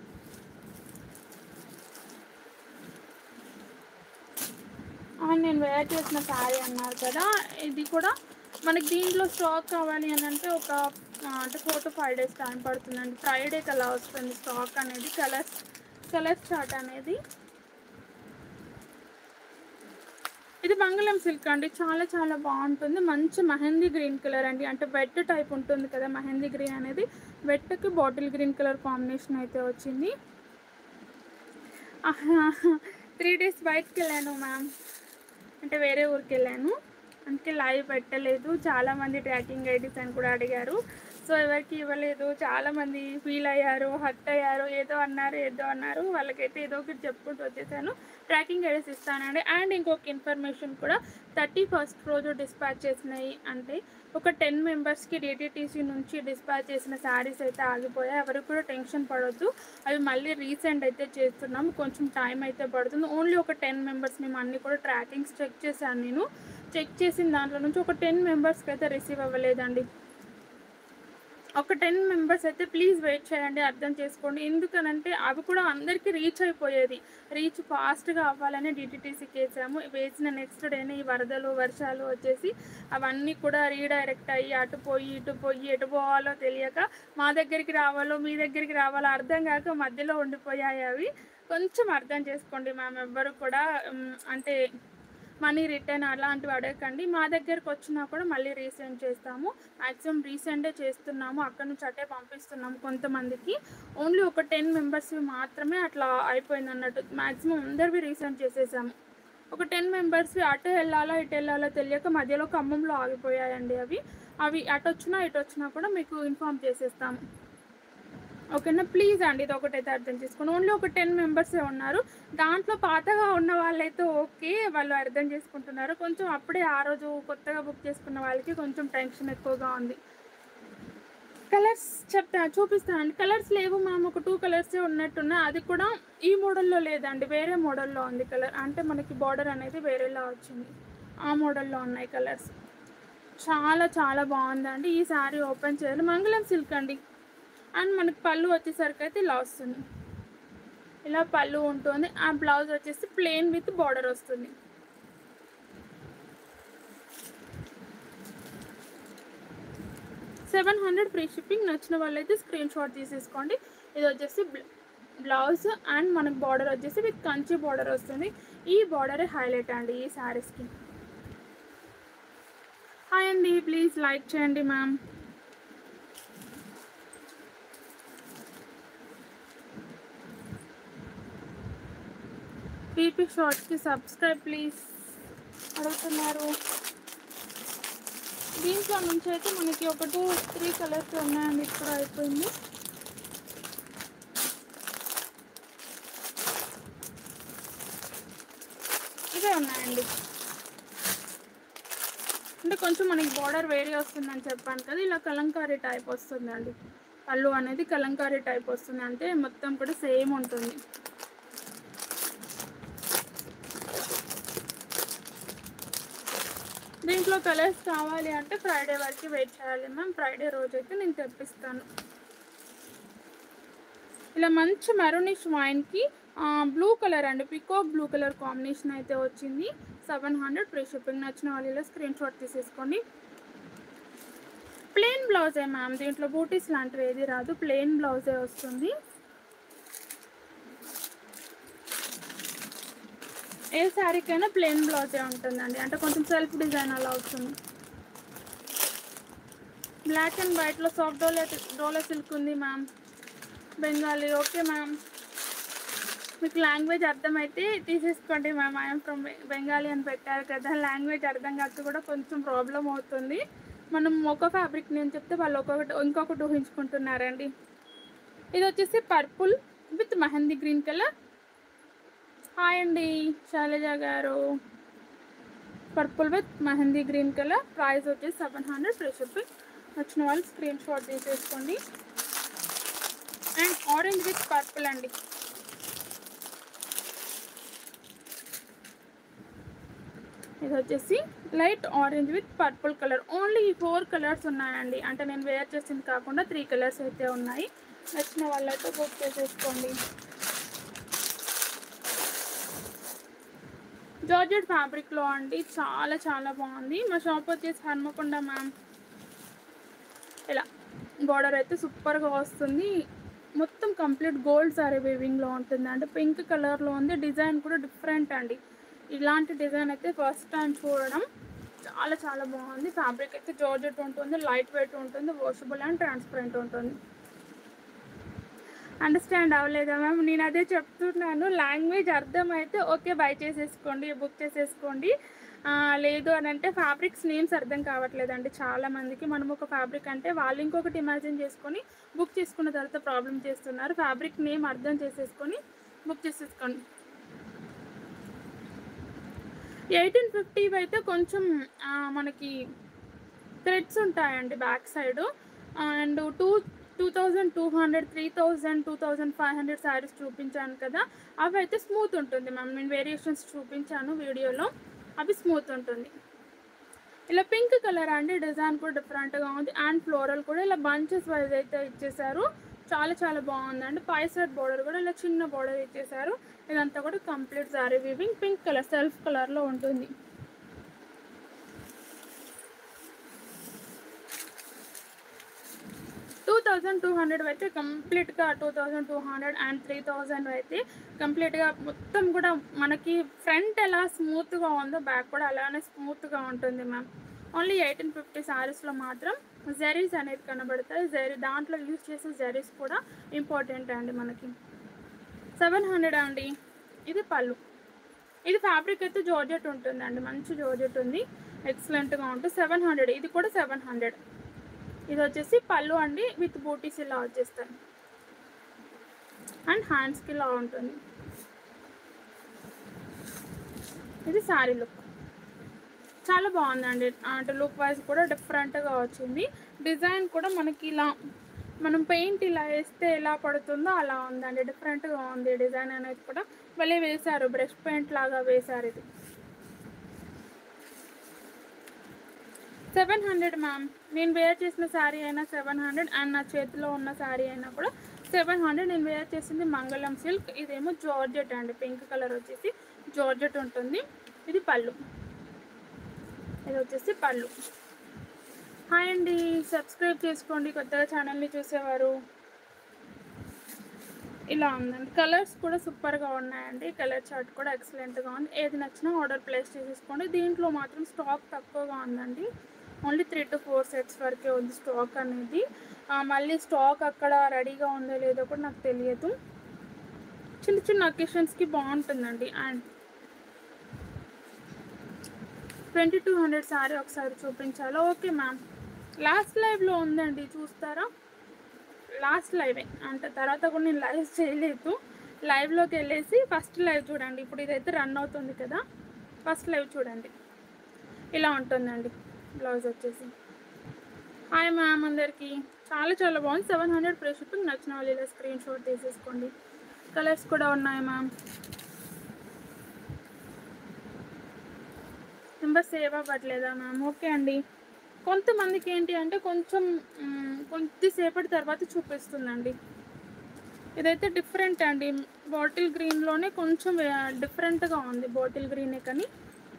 నేను వేర్ చేసిన శారీ అన్నారు కదా, ఇది కూడా మనకి దీంట్లో స్టాక్ కావాలి అని అంటే ఒక అంటే 4 to 5 days టైం పడుతుందండి. ఫ్రైడేకి అలా వస్తుంది స్టాక్ అనేది, కలర్ చార్ట్ అనేది. ఇది మంగళం సిల్క్ అండి, చాలా చాలా బాగుంటుంది. మంచి మెహందీ గ్రీన్ కలర్ అండి, అంటే వెట్ టైప్ ఉంటుంది కదా మెహందీ గ్రీన్ అనేది, వెట్కి బాటిల్ గ్రీన్ కలర్ కాంబినేషన్ అయితే వచ్చింది. 3 days బయటకు వెళ్ళాను మ్యామ్, అంటే వేరే ఊరికి వెళ్ళాను, అందుకే లైవ్ పెట్టలేదు. చాలామంది ట్రాకింగ్ ఐడీస్ అని కూడా అడిగారు, సో ఎవరికి ఇవ్వలేదు. చాలామంది ఫీల్ అయ్యారు, హర్ట్ అయ్యారు, ఏదో అన్నారు. వాళ్ళకైతే ఏదో ఒకటి చెప్పుకుంటూ వచ్చేసాను. ట్రాకింగ్ ఐడీస్ ఇస్తానండి. అండ్ ఇంకొక ఇన్ఫర్మేషన్ కూడా, 31st రోజు డిస్పాచ్ చేసినాయి అంటే ఒక 10 మెంబర్స్కి డిటీటీసీ నుంచి డిస్పాచ్ చేసిన శారీస్ అయితే ఆగిపోయాయి. ఎవరికి కూడా టెన్షన్ పడొద్దు, అవి మళ్ళీ రీసెండ్ అయితే చేస్తున్నాం, కొంచెం టైం అయితే పడుతుంది. ఓన్లీ ఒక 10 మెంబర్స్, మేము అన్నీ కూడా ట్రాకింగ్స్ చెక్ చేశాను. నేను చెక్ చేసిన దాంట్లో నుంచి ఒక 10 మెంబర్స్కి అయితే రిసీవ్ అవ్వలేదండి. ఒక 10 మెంబర్స్ అయితే ప్లీజ్ వెయిట్ చేయండి, అర్థం చేసుకోండి. ఎందుకనంటే అవి కూడా అందరికీ రీచ్ అయిపోయేది, రీచ్ ఫాస్ట్గా అవ్వాలని డిటీటీసీకి వేసిన నెక్స్ట్ డేనే ఈ వరదలు వర్షాలు వచ్చేసి అవన్నీ కూడా రీడైరెక్ట్ అయ్యి అటు పోయి ఇటు పోయి ఎటు పోవాలో తెలియక మా దగ్గరికి రావాలో మీ దగ్గరికి రావాలో అర్థం కాక మధ్యలో ఉండిపోయాయి. అవి కొంచెం అర్థం చేసుకోండి మ్యామ్. ఎవ్వరు కూడా అంటే మనీ రిటర్న్ అలాంటివి అడగకండి. మా దగ్గరకు వచ్చినా కూడా మళ్ళీ రీసెండ్ చేస్తాము, మ్యాక్సిమం రీసెండే చేస్తున్నాము, అక్కడ నుంచి అటే పంపిస్తున్నాము కొంతమందికి. ఓన్లీ ఒక 10 మెంబర్స్వి మాత్రమే అట్లా అయిపోయింది అన్నట్టు, మ్యాక్సిమం అందరివి రీసెండ్ చేసేసాము. ఒక 10 మెంబర్స్వి అటు వెళ్ళాలా ఇటు వెళ్ళాలో తెలియక మధ్యలో ఖమ్మంలో ఆగిపోయాయండి. అవి అటు వచ్చినా ఇటు వచ్చినా కూడా మీకు ఇన్ఫామ్ చేసేస్తాము, ఓకేనా? ప్లీజ్ అండి, ఇది ఒకటైతే అర్థం చేసుకోండి. ఓన్లీ ఒక 10 మెంబర్సే ఉన్నారు. దాంట్లో పాతగా ఉన్న వాళ్ళైతే ఓకే, వాళ్ళు అర్థం చేసుకుంటున్నారు. కొంచెం అప్పుడే ఆ రోజు కొత్తగా బుక్ చేసుకున్న వాళ్ళకి కొంచెం టెన్షన్ ఎక్కువగా ఉంది. కలర్స్ చూపిస్తానండి. కలర్స్ లేవు మ్యామ్, ఒక 2 కలర్సే ఉన్నట్టున్నాయి. అది కూడా ఈ మోడల్లో లేదండి, వేరే మోడల్లో ఉంది కలర్. అంటే మనకి బార్డర్ అనేది వేరేలా వచ్చింది, ఆ మోడల్లో ఉన్నాయి కలర్స్. చాలా చాలా బాగుందండి. ఈ శారీ ఓపెన్ చేయాలి. మంగళం సిల్క్ అండి. అండ్ మనకి పళ్ళు వచ్చేసరికి అయితే ఇలా వస్తుంది, ఇలా పళ్ళు ఉంటుంది. ఆ బ్లౌజ్ వచ్చేసి ప్లెయిన్ విత్ బార్డర్ వస్తుంది. $700 ఫ్రీ షిప్పింగ్. నచ్చిన వాళ్ళైతే స్క్రీన్ షాట్ తీసేసుకోండి. ఇది వచ్చేసి బ్లౌజ్ అండ్ మనకు బార్డర్ వచ్చేసి విత్ కంచి బార్డర్ వస్తుంది. ఈ బార్డరే హైలైట్ అండి ఈ శారీస్కి. హాయ్ అండి, ప్లీజ్ లైక్ చేయండి మ్యామ్. పీపీ షార్ట్స్కి సబ్స్క్రైబ్ ప్లీజ్ అడుగుతున్నారు. దీంట్లో నుంచి అయితే మనకి ఒక 2-3 కలర్స్ ఉన్నాయండి. ఇప్పుడు అయిపోయింది. ఇవే ఉన్నాయండి. అంటే కొంచెం మనకి బార్డర్ వేరీ వస్తుందని చెప్పాను కదా, ఇలా కలంకారీ టైప్ వస్తుందండి. పళ్ళు అనేది కలంకారీ టైప్ వస్తుంది, అంటే మొత్తం కూడా సేమ్ ఉంటుంది. దీంట్లో కలర్స్ కావాలి అంటే ఫ్రైడే వరకు వెయిట్ చేయాలి మ్యామ్. ఫ్రైడే రోజైతే నేను తెప్పిస్తాను. ఇలా మంచి మెరూనిష్ వైన్కి బ్లూ కలర్ అండి, పికాక్ బ్లూ కలర్ కాంబినేషన్ అయితే వచ్చింది. 700 ఫ్రీ షిప్పింగ్. నచ్చిన వాళ్ళు ఇలా స్క్రీన్ షాట్ తీసేసుకోండి. ప్లెయిన్ బ్లౌజే మ్యామ్, దీంట్లో బూటీస్ లాంటివి ఏది రాదు, ప్లెయిన్ బ్లౌజే వస్తుంది. ఏ శారీకైనా ప్లెయిన్ బ్లౌజే ఉంటుందండి, అంటే కొంచెం సెల్ఫ్ డిజైన్ అలా వస్తుంది. బ్లాక్ అండ్ వైట్లో సాఫ్ట్ డోలా సిల్క్ ఉంది మ్యామ్, బెంగాలీ. ఓకే మ్యామ్, మీకు లాంగ్వేజ్ అర్థమైతే తీసేసుకోండి మ్యామ్. ఐఎమ్ ఫ్రమ్ బెంగాలీ అని పెట్టారు కదా, లాంగ్వేజ్ అర్థం కాక కూడా కొంచెం ప్రాబ్లం అవుతుంది. మనం ఒక ఫ్యాబ్రిక్ నేను చెప్తే వాళ్ళు ఇంకొకటి ఊహించుకుంటున్నారండి. ఇది వచ్చేసి purple with mehndi green colour. Hi అండి శైలజ గారు. Purple with mehndi green colour, price వచ్చేసి 700 ఫ్రీ షిప్పింగ్. వచ్చిన వాళ్ళు స్క్రీన్ షాట్ తీసేసుకోండి. అండ్ ఆరెంజ్ విత్ పర్పుల్ అండి. ఇది వచ్చేసి light orange with purple colour. Only ఈ 4 కలర్స్ ఉన్నాయండి, అంటే నేను వేర్ చేసింది కాకుండా 3 కలర్స్ అయితే ఉన్నాయి. నచ్చిన వాళ్ళైతే బుక్ చేసేసుకోండి. జార్జెట్ ఫ్యాబ్రిక్లో అండి, చాలా చాలా బాగుంది. మా షాప్ వచ్చేసి హన్మకొండ మ్యామ్. ఇలా బార్డర్ అయితే సూపర్గా వస్తుంది. మొత్తం కంప్లీట్ గోల్డ్ సారీ వీవింగ్లో ఉంటుంది, అంటే పింక్ కలర్లో ఉంది. డిజైన్ కూడా డిఫరెంట్ అండి. ఇలాంటి డిజైన్ అయితే ఫస్ట్ టైం చూడడం. చాలా చాలా బాగుంది. ఫ్యాబ్రిక్ అయితే జార్జెట్ ఉంటుంది, లైట్ వెయిట్ ఉంటుంది, వాషబుల్ అండ్ ట్రాన్స్పరెంట్ ఉంటుంది. అండర్స్టాండ్ అవ్వలేదా మ్యామ్? నేను అదే చెప్తున్నాను, లాంగ్వేజ్ అర్థమైతే ఓకే బై చేసేసుకోండి, బుక్ చేసేసుకోండి. లేదు అని అంటే ఫ్యాబ్రిక్స్ నేమ్స్ అర్థం కావట్లేదండి చాలామందికి. మనం ఒక ఫ్యాబ్రిక్ అంటే వాళ్ళు ఇంకొకటి ఇమాజిన్ చేసుకొని బుక్ చేసుకున్న తర్వాత ప్రాబ్లం చేస్తున్నారు. ఫ్యాబ్రిక్ నేమ్ అర్థం చేసేసుకొని బుక్ చేసేసుకోండి. 1850 అయితే కొంచెం మనకి థ్రెడ్స్ ఉంటాయండి బ్యాక్ సైడ్. అండ్ 2200, 3000, 2500 శారీస్ చూపించాను కదా, అవి అయితే స్మూత్ ఉంటుంది మ్యామ్. నేను వేరియేషన్స్ చూపించాను వీడియోలో, అవి స్మూత్ ఉంటుంది. ఇలా పింక్ కలర్ అండి, డిజైన్ కూడా డిఫరెంట్గా ఉంది. అండ్ ఫ్లోరల్ కూడా ఇలా బంచెస్ వైజ్ అయితే ఇచ్చేసారు. చాలా చాలా బాగుందండి. పై సైడ్ బోర్డర్ కూడా ఇలా చిన్న బోర్డర్ ఇచ్చేసారు. ఇదంతా కూడా complete sorry weaving. Pink colour self కలర్లో ఉంటుంది. $2200 అయితే కంప్లీట్గా 2200 అండ్ 3000 అయితే కంప్లీట్గా మొత్తం కూడా మనకి ఫ్రంట్ ఎలా స్మూత్గా ఉందో బ్యాక్ కూడా అలానే స్మూత్గా ఉంటుంది మ్యామ్. ఓన్లీ 1850 శారీస్లో మాత్రం జరీస్ అనేది కనబడతాయి. దాంట్లో యూజ్ చేసే జరీస్ కూడా ఇంపార్టెంట్ అండి మనకి. 700 అండి. ఇది పళ్ళు. ఇది ఫ్యాబ్రిక్ అయితే జార్జెట్ ఉంటుందండి, మంచి జార్జెట్ ఉంది, ఎక్సలెంట్గా ఉంటుంది. 700. ఇది కూడా 700. ఇది వచ్చేసి పళ్ళు అండి, విత్ బూటీస్ ఇలా వచ్చేస్తాయి అండ్ హ్యాండ్స్కి ఇలా ఉంటుంది. ఇది శారీ లుక్ చాలా బాగుందండి, అంటే లుక్ వైజ్ కూడా డిఫరెంట్గా వచ్చింది. డిజైన్ కూడా మనకి ఇలా మనం పెయింట్ ఇలా వేస్తే ఎలా పడుతుందో అలా ఉందండి, డిఫరెంట్గా ఉంది. డిజైన్ అనేది కూడా మళ్ళీ వేశారు, బ్రష్ పెయింట్ లాగా వేశారు. ఇది 700 మ్యామ్. నేను వేర్ చేసిన శారీ అయినా 700 అండ్ నా చేతిలో ఉన్న శారీ అయినా కూడా 700. నేను వేర్ చేసింది మంగళం సిల్క్. ఇదేమో జార్జెట్ అండి, పింక్ కలర్ వచ్చేసి జార్జెట్ ఉంటుంది. ఇది పళ్ళు. ఇది వచ్చేసి పళ్ళు. హాయ్ అండి, సబ్స్క్రైబ్ చేసుకోండి కొత్తగా ఛానల్ని చూసేవారు. ఇలా ఉందండి. కలర్స్ కూడా సూపర్గా ఉన్నాయండి. కలర్ చార్ట్ కూడా ఎక్సలెంట్గా ఉంది. ఏది నచ్చినా ఆర్డర్ ప్లేస్ చేసేసుకోండి. దీంట్లో మాత్రం స్టాక్ తక్కువగా ఉందండి, ఓన్లీ 3 to 4 సెట్స్ వరకే ఉంది స్టాక్ అనేది. మళ్ళీ స్టాక్ అక్కడ రెడీగా ఉందో లేదో కూడా నాకు తెలియదు. చిన్న చిన్న అకేషన్స్కి బాగుంటుందండి. అండ్ 2200 శారీ ఒకసారి చూపించాలి. ఓకే మ్యామ్, లాస్ట్ లైవ్లో ఉందండి, చూస్తారా? లాస్ట్ లైవే అంటే తర్వాత కూడా నేను లైవ్ చేయలేదు. లైవ్లోకి వెళ్ళేసి ఫస్ట్ లైవ్ చూడండి. ఇప్పుడు ఇదైతే రన్ అవుతుంది కదా, ఫస్ట్ లైవ్ చూడండి. ఇలా ఉంటుందండి బ్లౌజ్ వచ్చేసి. హాయ్ మ్యామ్ అందరికీ, చాలా చాలా బాగుంది. 700 ఫ్రీ షిప్పింగ్. నచ్చిన వాళ్ళు ఇలా స్క్రీన్ షాట్ తీసేసుకోండి. కలర్స్ కూడా ఉన్నాయి మ్యామ్. నెంబర్ సేవ్ అవ్వట్లేదా మ్యామ్? ఓకే అండి. కొంతమందికి ఏంటి అంటే కొంచెం కొద్దిసేపటి తర్వాత చూపిస్తుందండి. ఇదైతే డిఫరెంట్ అండి, బాటిల్ గ్రీన్లోనే కొంచెం డిఫరెంట్గా ఉంది. బాటిల్ గ్రీనే కానీ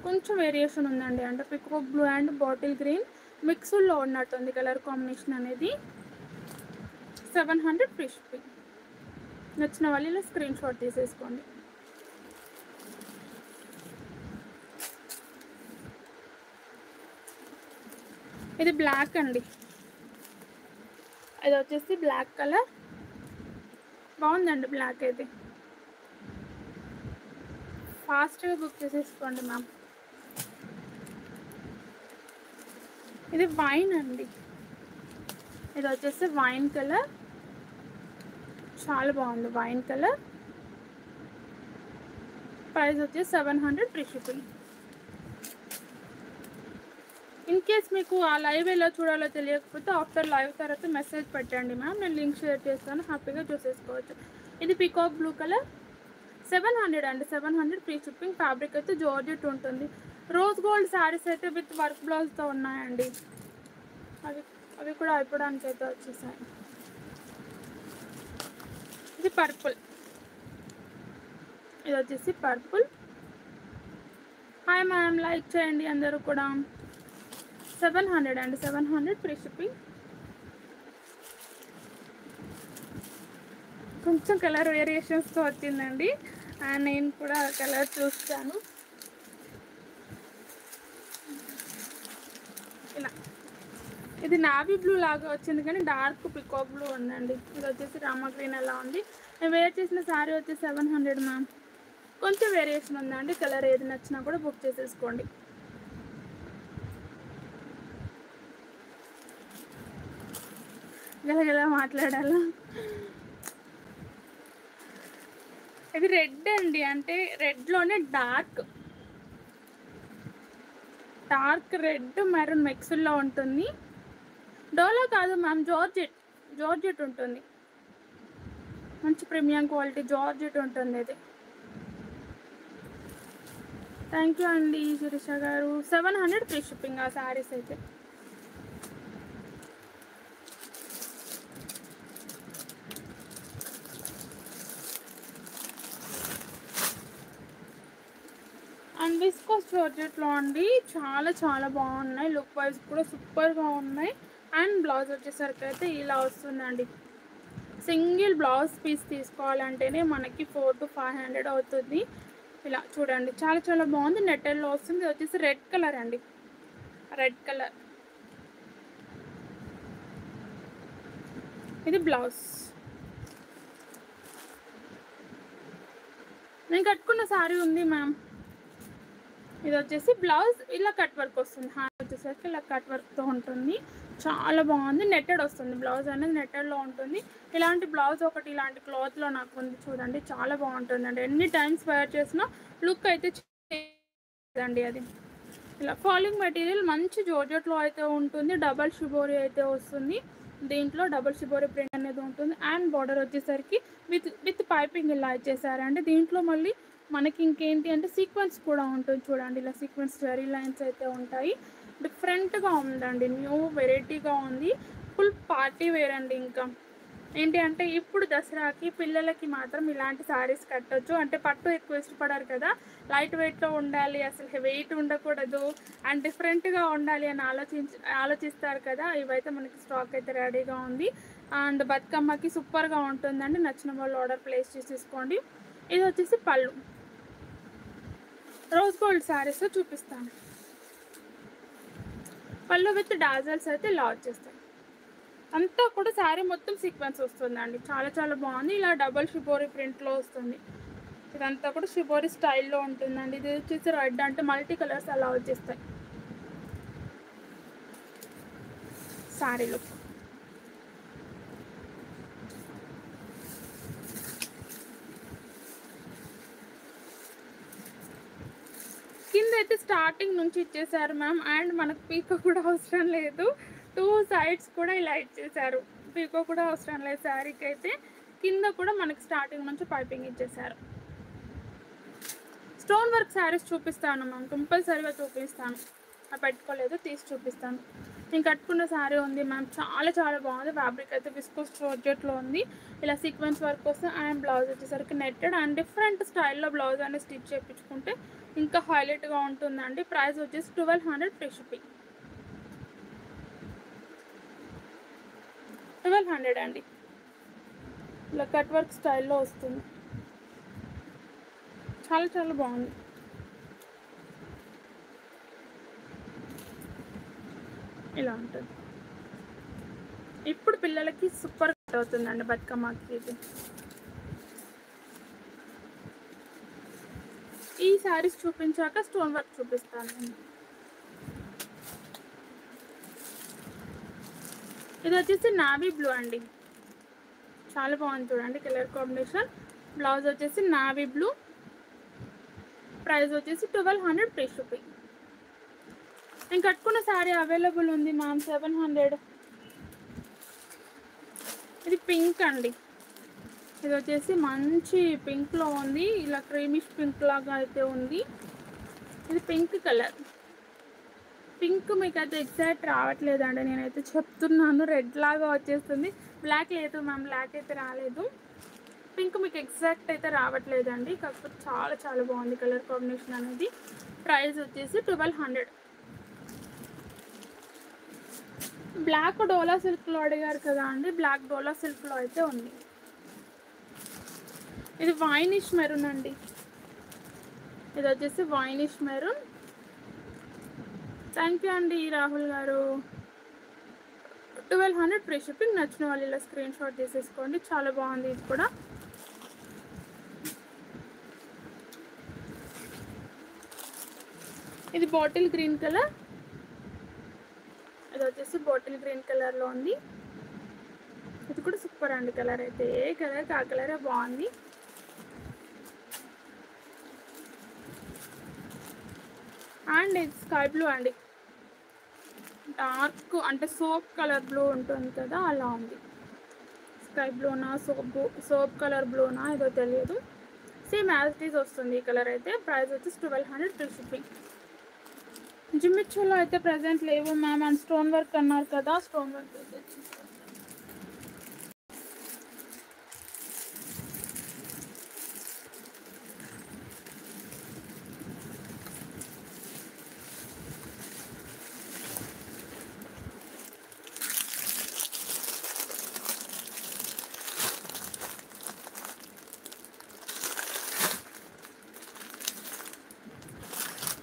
కొంచెం వేరియేషన్ ఉందండి. అంటే peacock blue and bottle green మిక్స్డ్లో ఉన్నట్టుంది కలర్ కాంబినేషన్ అనేది. 700 ఫ్రీ షిప్పింగ్. నచ్చిన వాళ్ళు ఇలా స్క్రీన్ షాట్ తీసేసుకోండి. ఇది బ్లాక్ అండి, ఇది వచ్చేసి బ్లాక్ కలర్, బాగుందండి బ్లాక్ అయితే. ఫాస్ట్గా బుక్ చేసేసుకోండి మ్యామ్. ఇది వైన్ అండి, ఇది వచ్చేసి వైన్ కలర్, చాలా బాగుంది వైన్ కలర్. ప్రైస్ వచ్చేసి 700 ఫ్రీ షిప్పింగ్. ఇన్ కేస్ మీకు ఆ లైవ్ ఎలా చూడాలో తెలియకపోతే ఆఫ్టర్ లైవ్ తర్వాత మెసేజ్ పెట్టండి మ్యామ్, నేను లింక్ షేర్ చేస్తాను, హ్యాపీగా చూసేసుకోవచ్చు. ఇది పికాక్ బ్లూ కలర్, 700 అండి, 700 ఫ్రీ షిప్పింగ్. ఫ్యాబ్రిక్ అయితే జార్జెట్ ఉంటుంది. రోజ్ గోల్డ్ శారీస్ అయితే విత్ వర్క్ బ్లౌజ్తో ఉన్నాయండి. అవి కూడా అయిపోవడానికి అయితే వచ్చేసాయి. ఇది పర్పుల్, ఇది వచ్చేసి పర్పుల్. హాయ్ మ్యామ్, లైక్ చేయండి అందరూ కూడా. 700 అండి, 700 ఫ్రీ షిప్పింగ్. కొంచెం కలర్ వేరియేషన్స్తో వచ్చిందండి, అండ్ నేను కూడా కలర్ చూస్తాను. ఇలా ఇది నావీ బ్లూ లాగా వచ్చింది కానీ డార్క్ పికాక్ బ్లూ ఉందండి. ఇది వచ్చేసి రామా గ్రీన్ అలా ఉంది. నేను వేర్ చేసిన శారీ వచ్చేసి 700 మ్యామ్. కొంచెం వేరియేషన్ ఉందండి, కలర్ ఏది నచ్చినా కూడా బుక్ చేసేసుకోండి. గలగలా మాట్లాడాలా? ఇది రెడ్ అండి, అంటే రెడ్లోనే డార్క్ రెడ్ మెరూన్ మిక్స్లో ఉంటుంది. డోలా కాదు మ్యామ్, జార్జెట్ ఉంటుంది. మంచి ప్రీమియం క్వాలిటీ జార్జెట్ ఉంటుంది ఇది. థ్యాంక్ యూ అండి శిరీష గారు. 700 ఫ్రీ షిప్పింగ్ ఆ శారీస్ అయితే. అండ్ విస్కోస్ జార్జెట్లో అండి చాలా చాలా బాగున్నాయి. లుక్ వైజ్ కూడా సూపర్గా ఉన్నాయి. అండ్ బ్లౌజ్ వచ్చేసరికి అయితే ఇలా వస్తుందండి. సింగిల్ బ్లౌజ్ పీస్ తీసుకోవాలంటేనే మనకి 400 to 500 అవుతుంది. ఇలా చూడండి, చాలా చాలా బాగుంది. నెట్టెల్లో వస్తుంది. ఇది వచ్చేసి రెడ్ కలర్ అండి, రెడ్ కలర్. ఇది బ్లౌజ్. నేను కట్టుకున్న శారీ ఉంది మ్యామ్. ఇది వచ్చేసి బ్లౌజ్ ఇలా కట్ వర్క్ వస్తుంది. హ్యాండ్ వచ్చేసరికి ఇలా కట్ వర్క్తో ఉంటుంది. చాలా బాగుంది. నెట్టెడ్ వస్తుంది, బ్లౌజ్ అనేది నెట్టెడ్లో ఉంటుంది. ఇలాంటి బ్లౌజ్ ఒకటి ఇలాంటి క్లాత్లో నాకు ఉంది చూడండి, చాలా బాగుంటుందండి. ఎన్ని టైమ్స్ వేర్ చేసినా లుక్ అయితే అండి. అది ఇలా ఫాలింగ్ మెటీరియల్ మంచి జార్జెట్లో అయితే ఉంటుంది. డబల్ షిబోరి అయితే వస్తుంది. దీంట్లో డబల్ షిబోరి ప్రింట్ అనేది ఉంటుంది. అండ్ బార్డర్ వచ్చేసరికి విత్ పైపింగ్ ఇలా ఇచ్చేసారండి. దీంట్లో మళ్ళీ మనకి ఇంకేంటి అంటే సీక్వెన్స్ కూడా ఉంటుంది చూడండి. ఇలా సీక్వెన్స్ జరీ లైన్స్ అయితే ఉంటాయి. డిఫరెంట్గా ఉందండి, న్యూ వెరైటీగా ఉంది. ఫుల్ పార్టీ వేర్ అండి. ఇంకా ఏంటి అంటే ఇప్పుడు దసరాకి పిల్లలకి మాత్రం ఇలాంటి శారీస్ కట్టొచ్చు. అంటే పట్టు ఎక్కువ ఇష్టపడారు కదా, లైట్ వెయిట్లో ఉండాలి, అసలు వెయిట్ ఉండకూడదు అండ్ డిఫరెంట్గా ఉండాలి అని ఆలోచిస్తారు కదా. ఇవైతే మనకి స్టాక్ అయితే రెడీగా ఉంది. అండ్ బతుకమ్మకి సూపర్గా ఉంటుందండి. నచ్చిన వాళ్ళు ఆర్డర్ ప్లేస్ చేసేసుకోండి. ఇది వచ్చేసి పళ్ళు. రోజ్ గోల్డ్ శారీస్ చూపిస్తాను. పళ్ళు విత్ డాజల్స్ అయితే ఇలా వచ్చేస్తాయి. అంతా కూడా శారీ మొత్తం సీక్వెన్స్ వస్తుందండి. చాలా చాలా బాగుంది. ఇలా డబల్ షిబోరి ప్రింట్లో వస్తుంది. ఇదంతా కూడా షిబోరి స్టైల్లో ఉంటుందండి. ఇది వచ్చేసి రెడ్ అంటే మల్టీ కలర్స్ అలా వచ్చేస్తాయి శారీ లుక్. కింద అయితే స్టార్టింగ్ నుంచి ఇచ్చేసారు మ్యామ్. అండ్ మనకు పీకో కూడా అవసరం లేదు, 2 సైడ్స్ కూడా ఇలా ఇచ్చేసారు. పీకో కూడా అవసరం లేదు శారీకి అయితే. కింద కూడా మనకి స్టార్టింగ్ నుంచి పైపింగ్ ఇచ్చేసారు. స్టోన్ వర్క్ శారీస్ చూపిస్తాను మ్యామ్, కంపల్సరీగా చూపిస్తాను. పెట్టుకోలేదు, తీసి చూపిస్తాను. నేను కట్టుకున్న శారీ ఉంది మ్యామ్, చాలా చాలా బాగుంది. ఫ్యాబ్రిక్ అయితే విస్కోస్ జార్జెట్లో ఉంది. ఇలా సీక్వెన్స్ వర్క్ వస్తే అండ్ బ్లౌజ్ వచ్చేసరికి నెట్టెడ్ అండ్ డిఫరెంట్ స్టైల్లో బ్లౌజ్ అనేది స్టిచ్ చేయించుకుంటే ఇంకా హైలైట్గా ఉంటుందండి. ప్రైస్ వచ్చేసి 1200 ఫ్రీ షిప్పింగ్. 1200 అండి. ఇలా కట్ వర్క్ స్టైల్లో వస్తుంది, చాలా చాలా బాగుంది. ఇలా ఉంటుంది. ఇప్పుడు పిల్లలకి సూపర్ కట్ అవుతుందండి బతుకమ్మకి ఇది. ఈ శారీస్ చూపించాక స్టోన్ వర్క్ చూపిస్తాను. ఇది వచ్చేసి నావీ బ్లూ అండి, చాలా బాగుంది చూడండి కలర్ కాంబినేషన్. బ్లౌజ్ వచ్చేసి నావీ బ్లూ. ప్రైస్ వచ్చేసి 1200 ఫ్రీ షిప్పింగ్. నేను కట్టుకున్న శారీ అవైలబుల్ ఉంది మ్యామ్ 700. ఇది పింక్ అండి. ఇది వచ్చేసి మంచి పింక్లో ఉంది, ఇలా క్రీమిష్ పింక్ లాగా అయితే ఉంది. ఇది పింక్ కలర్. పింక్ మీకు అయితే ఎగ్జాక్ట్ రావట్లేదండి, నేనైతే చెప్తున్నాను. రెడ్ లాగా వచ్చేస్తుంది. బ్లాక్ లేదు మ్యామ్, బ్లాక్ అయితే రాలేదు. పింక్ మీకు ఎగ్జాక్ట్ అయితే రావట్లేదండి, కాకపోతే చాలా చాలా బాగుంది కలర్ కాంబినేషన్ అనేది. ప్రైస్ వచ్చేసి 1200. బ్లాక్ డోలా సిల్క్లో అడిగారు కదా అండి, బ్లాక్ డోలా సిల్క్లో అయితే ఉంది. ఇది వైనిష్ మెరూన్ అండి. ఇది వచ్చేసి వైనిష్ మెరూన్. థ్యాంక్ యూ అండి రాహుల్ గారు. 1200 ఫ్రీ షిప్పింగ్. నచ్చిన వాళ్ళు ఇలా స్క్రీన్ షాట్ తీసేసుకోండి, చాలా బాగుంది ఇది కూడా. ఇది బాటిల్ గ్రీన్ కలర్. ఇది వచ్చేసి బాటిల్ గ్రీన్ కలర్లో ఉంది. ఇది కూడా సూపర్ అండి కలర్ అయితే, ఏ కలర్ ఆ కలరే బాగుంది. అండ్ ఇది స్కై బ్లూ అండి, డార్క్ అంటే సోప్ కలర్ బ్లూ ఉంటుంది కదా అలా ఉంది. స్కై బ్లూనా సోప్ కలర్ బ్లూనా ఏదో తెలియదు, సేమ్ యాజ్ ఇట్ ఈజ్ వస్తుంది ఈ కలర్ అయితే. ప్రైస్ వచ్చేసి 1200 ఫ్రీ షిప్పింగ్. జిమ్మిచ్చులో అయితే ప్రజెంట్ లేవు మ్యామ్. అండ్ స్టోన్ వర్క్ అన్నారు కదా, స్టోన్ వర్క్ అయితే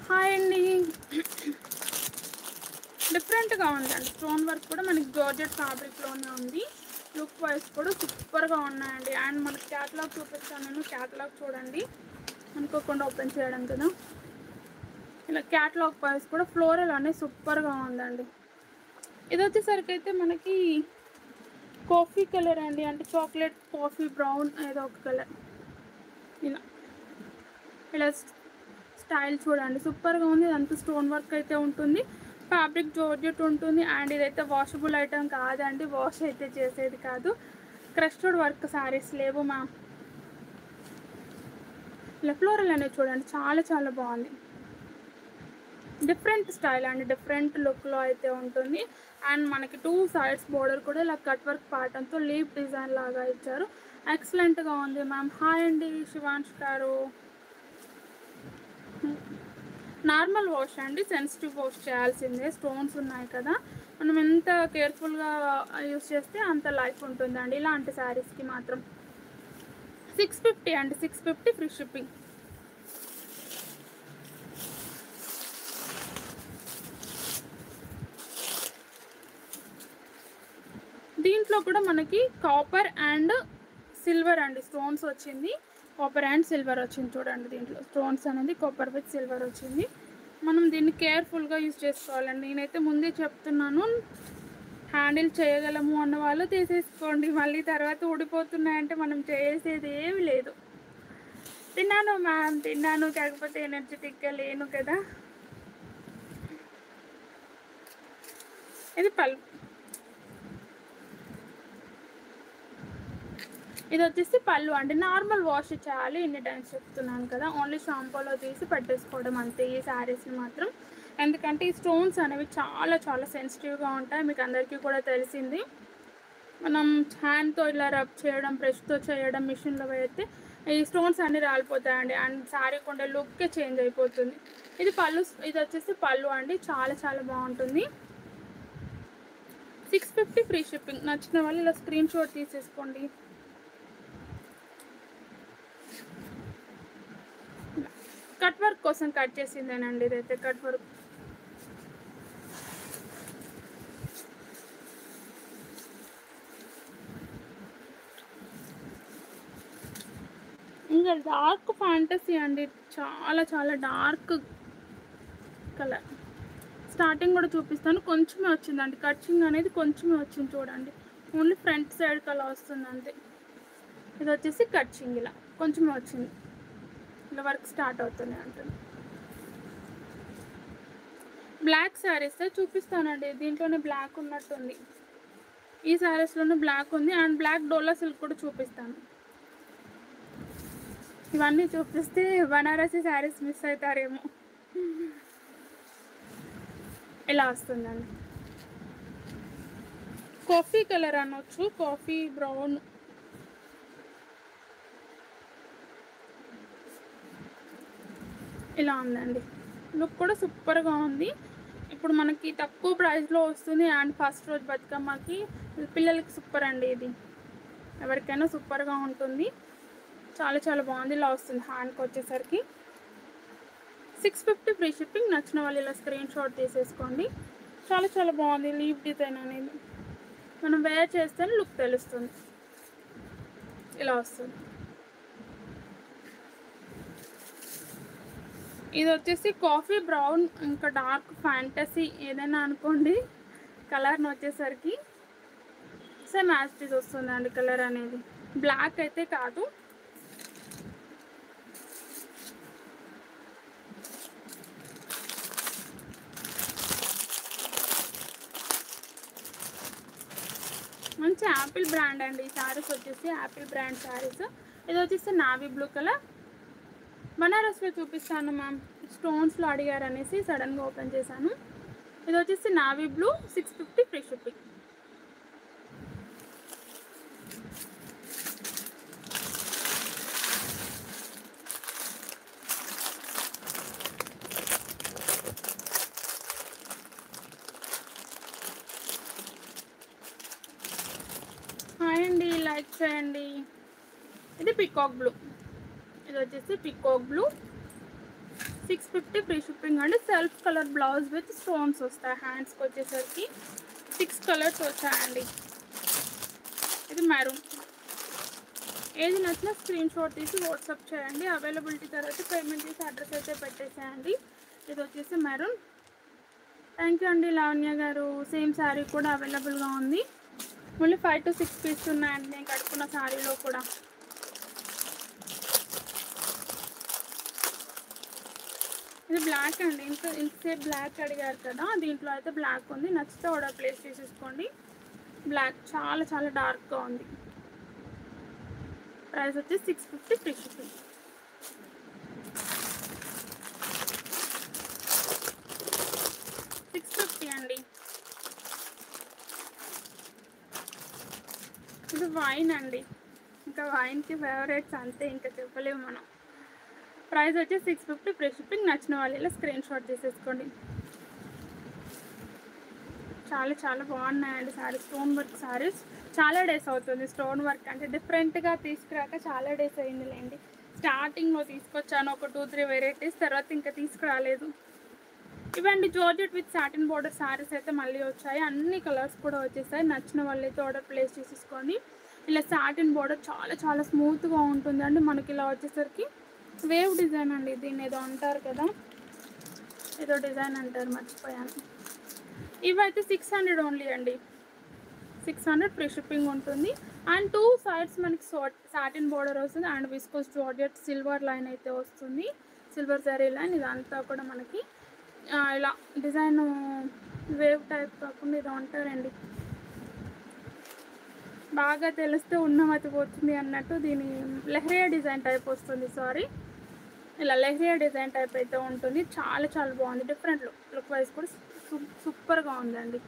హాయ్ అండి. డిఫరెంట్గా ఉందండి, స్టోన్ వర్క్ కూడా మనకి జార్జెట్ ఫ్యాబ్రిక్లోనే ఉంది. లుక్ వైజ్ కూడా సూపర్గా ఉన్నాయండి. అండ్ మనకి క్యాటలాగ్ చూపిస్తాను నేను, క్యాటలాగ్ చూడండి. అనుకోకుండా ఓపెన్ చేయడం కదా. ఇలా క్యాటలాగ్ వైజ్ కూడా ఫ్లోరల్ అనేది సూపర్గా ఉందండి. ఇది వచ్చేసరికి అయితే మనకి కాఫీ కలర్ అండి, అంటే చాక్లెట్ కాఫీ బ్రౌన్ ఏదో ఒక కలర్. ఇలా ఇలా స్టైల్ చూడండి సూపర్గా ఉంది. ఇదంతా స్టోన్ వర్క్ అయితే ఉంటుంది, ఫ్యాబ్రిక్ జార్జెట్ ఉంటుంది. అండ్ ఇదైతే వాషబుల్ ఐటమ్ కాదండి, వాష్ అయితే చేసేది కాదు. క్రస్టర్డ్ వర్క్ శారీస్ లేవు మ్యామ్. ఇలా ఫ్లోరల్ అనేది చూడండి, చాలా చాలా బాగుంది. డిఫరెంట్ స్టైల్ అండి, డిఫరెంట్ లుక్లో అయితే ఉంటుంది. అండ్ మనకి 2 సైడ్స్ బోర్డర్ కూడా ఇలా కట్ వర్క్ ప్యాటర్న్తో లీఫ్ డిజైన్ లాగా ఇచ్చారు. ఎక్సలెంట్గా ఉంది మ్యామ్. హాయ్ అండి శివాంష్ గారు. నార్మల్ వాష్ అండి, సెన్సిటివ్ వాష్ చేయాల్సిందే. స్టోన్స్ ఉన్నాయి కదా, మనం ఎంత కేర్ఫుల్గా యూస్ చేస్తే అంత లైఫ్ ఉంటుందండి ఇలాంటి శారీస్కి మాత్రం. 650 అండి, 650 ఫ్రీ షిప్పింగ్. దీంట్లో కూడా మనకి కాపర్ అండ్ సిల్వర్ అండి స్టోన్స్ వచ్చింది. కాపర్ అండ్ సిల్వర్ వచ్చింది చూడండి. దీంట్లో స్టోన్స్ అనేది కాపర్ విత్ సిల్వర్ వచ్చింది. మనం దీన్ని కేర్ఫుల్గా యూజ్ చేసుకోవాలండి. నేనైతే ముందే చెప్తున్నాను, హ్యాండిల్ చేయగలము అన్న వాళ్ళు తీసేసుకోండి. మళ్ళీ తర్వాత ఊడిపోతున్నాయంటే మనం చేసేది ఏమి లేదు. తిన్నాను మ్యామ్, తిన్నాను, కాకపోతే ఎనర్జెటిక్గా లేను కదా. ఇది పళ్ళు. ఇది వచ్చేసి పళ్ళు అండి. నార్మల్ వాష్ చేయాలి, ఎన్ని టైమ్స్ చెప్తున్నాను కదా. ఓన్లీ షాంపూలో తీసి పెట్టేసుకోవడం అంతే ఈ శారీస్ని మాత్రం. ఎందుకంటే ఈ స్టోన్స్ అనేవి చాలా చాలా సెన్సిటివ్గా ఉంటాయి, మీకు అందరికీ కూడా తెలిసింది. మనం హ్యాండ్తో ఇలా రబ్ చేయడం, బ్రష్తో చేయడం, మిషన్లో వేస్తే ఈ స్టోన్స్ అన్నీ రాలిపోతాయండి. అండ్ శారీ కొంటే లుక్కే చేంజ్ అయిపోతుంది. ఇది పళ్ళు. ఇది వచ్చేసి పళ్ళు అండి. చాలా చాలా బాగుంటుంది. 650 ఫ్రీ షిప్పింగ్. నచ్చిన వాళ్ళు ఇలా స్క్రీన్ షాట్ తీసేసుకోండి. కట్ వర్క్ కోసం కట్ చేసిందేనండి ఇదైతే. కట్ వర్క్ ఇంకా డార్క్ ఫ్యాంటసీ అండి. చాలా చాలా డార్క్ కలర్. స్టార్టింగ్ కూడా చూపిస్తాను. కొంచెమే వచ్చిందండి కట్చింగ్ అనేది, కొంచెమే వచ్చింది చూడండి. ఓన్లీ ఫ్రంట్ సైడ్ కలర్ వస్తుంది అంతే. ఇది వచ్చేసి కట్చింగ్ ఇలా కొంచెమే వచ్చింది. ఇలా వర్క్ స్టార్ట్ అవుతుంది అంటుంది. బ్లాక్ శారీస్ చూపిస్తానండి. దీంట్లోనే బ్లాక్ ఉన్నట్టుంది. ఈ శారీస్లోనే బ్లాక్ ఉంది. అండ్ బ్లాక్ డోలా సిల్క్ కూడా చూపిస్తాను. ఇవన్నీ చూపిస్తే బనారసి శారీస్ మిస్ అవుతారేమో. ఇలా వస్తుందండి. కాఫీ కలర్ అనొచ్చు, కాఫీ బ్రౌన్. ఇలా ఉందండి. లుక్ కూడా సూపర్గా ఉంది. ఇప్పుడు మనకి తక్కువ ప్రైస్లో వస్తుంది. అండ్ ఫస్ట్ రోజు బతుకమ్మకి పిల్లలకి సూపర్ అండి. ఇది ఎవరికైనా సూపర్గా ఉంటుంది. చాలా చాలా బాగుంది. ఇలా వస్తుంది హ్యాండ్కి వచ్చేసరికి. 650 ఫ్రీ షిప్పింగ్. నచ్చిన వాళ్ళు ఇలా స్క్రీన్ షాట్ తీసేసుకోండి. చాలా చాలా బాగుంది. లీవ్ డిజైన్ అనేది మనం వేర్ చేస్తేనే లుక్ తెలుస్తుంది. ఇలా వస్తుంది. ఇది వచ్చేసి కాఫీ బ్రౌన్, ఇంకా డార్క్ ఫ్యాంటసీ ఏదైనా అనుకోండి కలర్ని వచ్చేసరికి. సేమ్ యాజ్ ఇట్ ఈజ్ వస్తుందండి కలర్ అనేది. బ్లాక్ అయితే కాదు. మంచి యాపిల్ బ్రాండ్ అండి ఈ శారీస్ వచ్చేసి. Apple brand saris. ఇది వచ్చేసి నావీ బ్లూ కలర్. బనారస్లో చూపిస్తాను మ్యామ్, స్టోన్స్లో అడిగారు అనేసి సడన్గా ఓపెన్ చేశాను. ఇది వచ్చేసి navy blue. 650 free shipping. Hi అండి, లైక్ చేయండి. ఇది పికాక్ బ్లూ. ఇది వచ్చేసి పికాక్ బ్లూ. 650 ఫ్రీ షిప్పింగ్ అండి. Self colour blouse with stones వస్తాయి. హ్యాండ్స్కి వచ్చేసరికి 6 కలర్స్ వచ్చాయండి. ఇది మెరూన్. ఏది నచ్చినా స్క్రీన్ షాట్ తీసి వాట్సాప్ చేయండి. అవైలబిలిటీ తర్వాత పేమెంట్ చేసి అడ్రస్ అయితే పెట్టేసేయండి. ఇది వచ్చేసి మెరూన్. థ్యాంక్ యూ అండి లావణ్య గారు. సేమ్ శారీ కూడా అవైలబుల్గా ఉంది. ఓన్లీ 5 to 6 పీస్ ఉన్నాయండి నేను కట్టుకున్న శారీలో కూడా. ఇది బ్లాక్ అండి. ఇంతసేపు బ్లాక్ అడిగారు కదా, దీంట్లో అయితే బ్లాక్ ఉంది. నచ్చితే ఆర్డర్ ప్లేస్ చేసేసుకోండి. బ్లాక్ చాలా చాలా డార్క్గా ఉంది. ప్రైస్ వచ్చి 650 ఫ్రీ షిప్పింగ్. అండి. ఇది వైన్ అండి. ఇంకా వైన్కి ఫేవరెట్స్ అంతే, ఇంకా చెప్పలేము మనం. ప్రైస్ వచ్చి 650 ఫ్రీ షిప్పింగ్. నచ్చిన వాళ్ళు ఇలా స్క్రీన్ షాట్ చేసేసుకోండి. చాలా చాలా బాగున్నాయండి శారీస్. Stone work saris. చాలా డేస్ అవుతుంది స్టోన్ వర్క్ అంటే డిఫరెంట్గా తీసుకురాక. చాలా డేస్ అయిందిలేండి. స్టార్టింగ్లో తీసుకొచ్చాను ఒక 2-3 వెరైటీస్, తర్వాత ఇంకా తీసుకురాలేదు. ఇవండి georgette with satin border saris అయితే మళ్ళీ వచ్చాయి. అన్ని కలర్స్ కూడా వచ్చేసాయి. నచ్చిన వాళ్ళు అయితే ఆర్డర్ ప్లేస్ చేసేసుకొని ఇలా సాటిన్ బోర్డర్ చాలా చాలా స్మూత్గా ఉంటుందండి. మనకి ఇలా వచ్చేసరికి వేవ్ డిజైన్ అండి. దీన్ని ఏదో అంటారు కదా, ఏదో డిజైన్ అంటారు, మర్చిపోయాను. ఇవైతే 600 ఓన్లీ అండి. 600 ఫ్రీ షిప్పింగ్ ఉంటుంది. అండ్ 2 సైడ్స్ మనకి సాటిన్ బోర్డర్ వస్తుంది. And viscose georgette silver line అయితే వస్తుంది, సిల్వర్ జరీ లైన్. ఇదంతా కూడా మనకి ఇలా డిజైన్ వేవ్ టైప్ కాకుండా ఇది అంటారండి, బాగా తెలిస్తే ఉన్నమతిపోతుంది అన్నట్టు. దీని లెహరియా డిజైన్ టైప్ వస్తుంది, సారీ, ఇలా లెహరియా డిజైన్ టైప్ అయితే ఉంటుంది. చాలా చాలా బాగుంది, డిఫరెంట్ లుక్ వైజ్ కూడా సూపర్గా ఉందండి.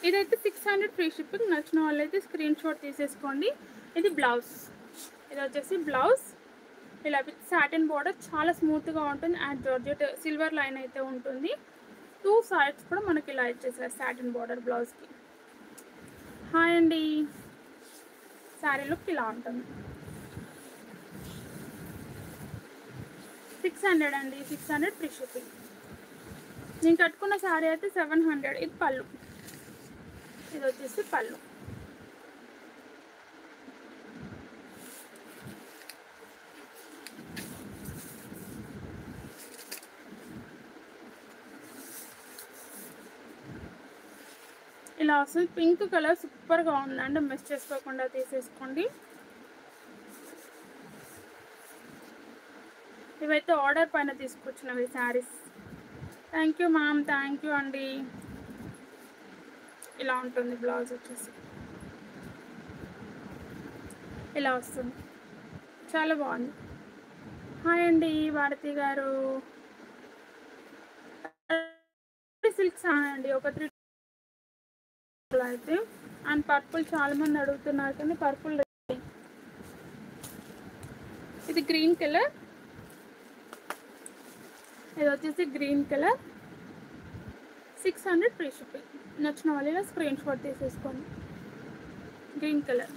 ఇదైతే 600 ఫ్రీ షిప్పింగ్. నచ్చిన వాళ్ళు అయితే స్క్రీన్ షాట్ తీసేసుకోండి. ఇది బ్లౌజ్, ఇది వచ్చేసి బ్లౌజ్. ఇలా విత్ సాటిన్ బోర్డర్ చాలా స్మూత్గా ఉంటుంది. అండ్ జార్జెట్ సిల్వర్ లైన్ అయితే ఉంటుంది. 2 సైడ్స్ కూడా మనకి ఇలా ఇచ్చేసారు సాటిన్ బోర్డర్ బ్లౌజ్కి. హాయ్ అండి, శారీ లుక్ ఇలా ఉంటుంది. 600 అండి, 600 ఫ్రీ షిప్పింగ్. నేను కట్టుకున్న శారీ అయితే 700. ఇది పళ్ళు, ఇది వచ్చేసి పళ్ళు. ఇలా వస్తుంది, పింక్ కలర్ సూపర్గా ఉందండి, మిస్ చేసుకోకుండా తీసేసుకోండి. ఇవైతే ఆర్డర్ పైన తీసుకొచ్చినవి saris. Thank you ma'am, thank you అండి. ఇలా ఉంటుంది బ్లౌజ్ వచ్చేసి, ఇలా వస్తుంది, చాలా బాగుంది. హాయ్ అండి భారతి గారు. సిల్క్స్ అండి, ఒక 3 అయితే. అండ్ పర్పుల్ చాలా మంది అడుగుతున్నారు కానీ పర్పుల్, ఇది గ్రీన్ కలర్, ఇది వచ్చేసి గ్రీన్ కలర్. 600 free shipping. నచ్చిన వాళ్ళు స్క్రీన్ షాట్ తీసేసుకోండి. గ్రీన్ కలర్,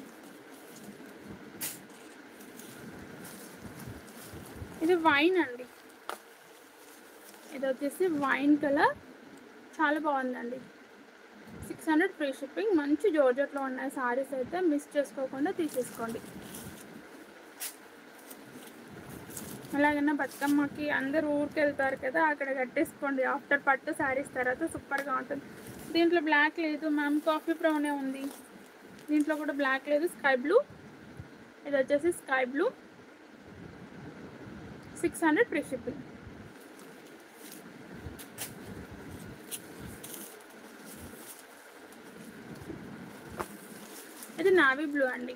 ఇది వైన్ అండి, ఇది వచ్చేసి వైన్ కలర్, చాలా బాగుందండి. 600 ఫ్రీ షిప్పింగ్. మంచి జార్జెట్లో ఉన్నాయి సారీస్ అయితే, మిస్ చేసుకోకుండా తీసేసుకోండి. అలాగైనా బతుకమ్మకి అందరూ ఊరికి వెళ్తారు కదా, అక్కడ కట్టేసుకోండి. ఆఫ్టర్ పట్టు శారీస్ తర్వాత సూపర్గా ఉంటుంది. దీంట్లో బ్లాక్ లేదు మ్యామ్, కాఫీ బ్రౌనే ఉంది. దీంట్లో కూడా బ్లాక్ లేదు, స్కై బ్లూ. ఇది వచ్చేసి స్కై బ్లూ. 600 free shipping. ఇది నావీ బ్లూ అండి,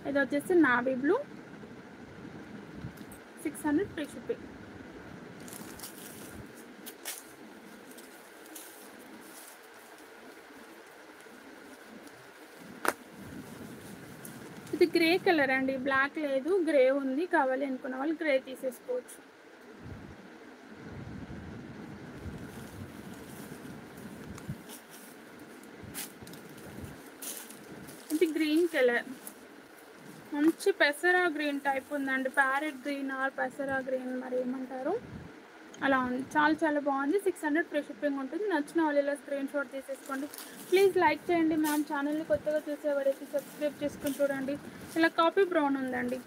ఇది వచ్చేసి నావీ బ్లూ. 600 free shipping. ఇది గ్రే కలర్ అండి, బ్లాక్ లేదు, గ్రే ఉంది. కావాలి అనుకున్న వాళ్ళు గ్రే తీసేసుకోవచ్చు. ఇది గ్రీన్ కలర్, మంచి పెసరా గ్రీన్ టైప్ ఉందండి, ప్యారెట్ గ్రీన్ ఆర్ పెసరా గ్రీన్ మరి ఏమంటారు, అలా ఉంది. చాలా చాలా బాగుంది. 600 ఫ్రీ షిప్పింగ్ ఉంటుంది. నచ్చిన వాళ్ళు ఇలా స్క్రీన్ షాట్ తీసేసుకోండి. ప్లీజ్ లైక్ చేయండి మ్యామ్. ఛానల్ని కొత్తగా చూసేవారైతే సబ్స్క్రైబ్ చేసుకుని చూడండి. ఇలా కాఫీ బ్రౌన్ ఉందండి,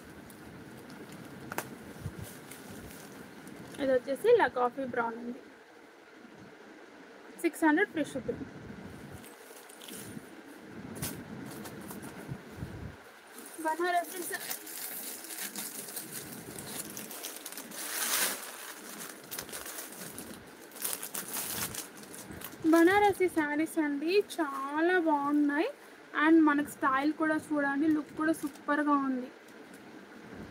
ఇది వచ్చేసి ఇలా కాఫీ బ్రౌన్ ఉంది. 600 ఫ్రీ షిప్పింగ్. బనారసి శారీస్ అండి, చాలా బాగున్నాయి. అండ్ మనకు స్టైల్ కూడా చూడండి, లుక్ కూడా సూపర్గా ఉంది.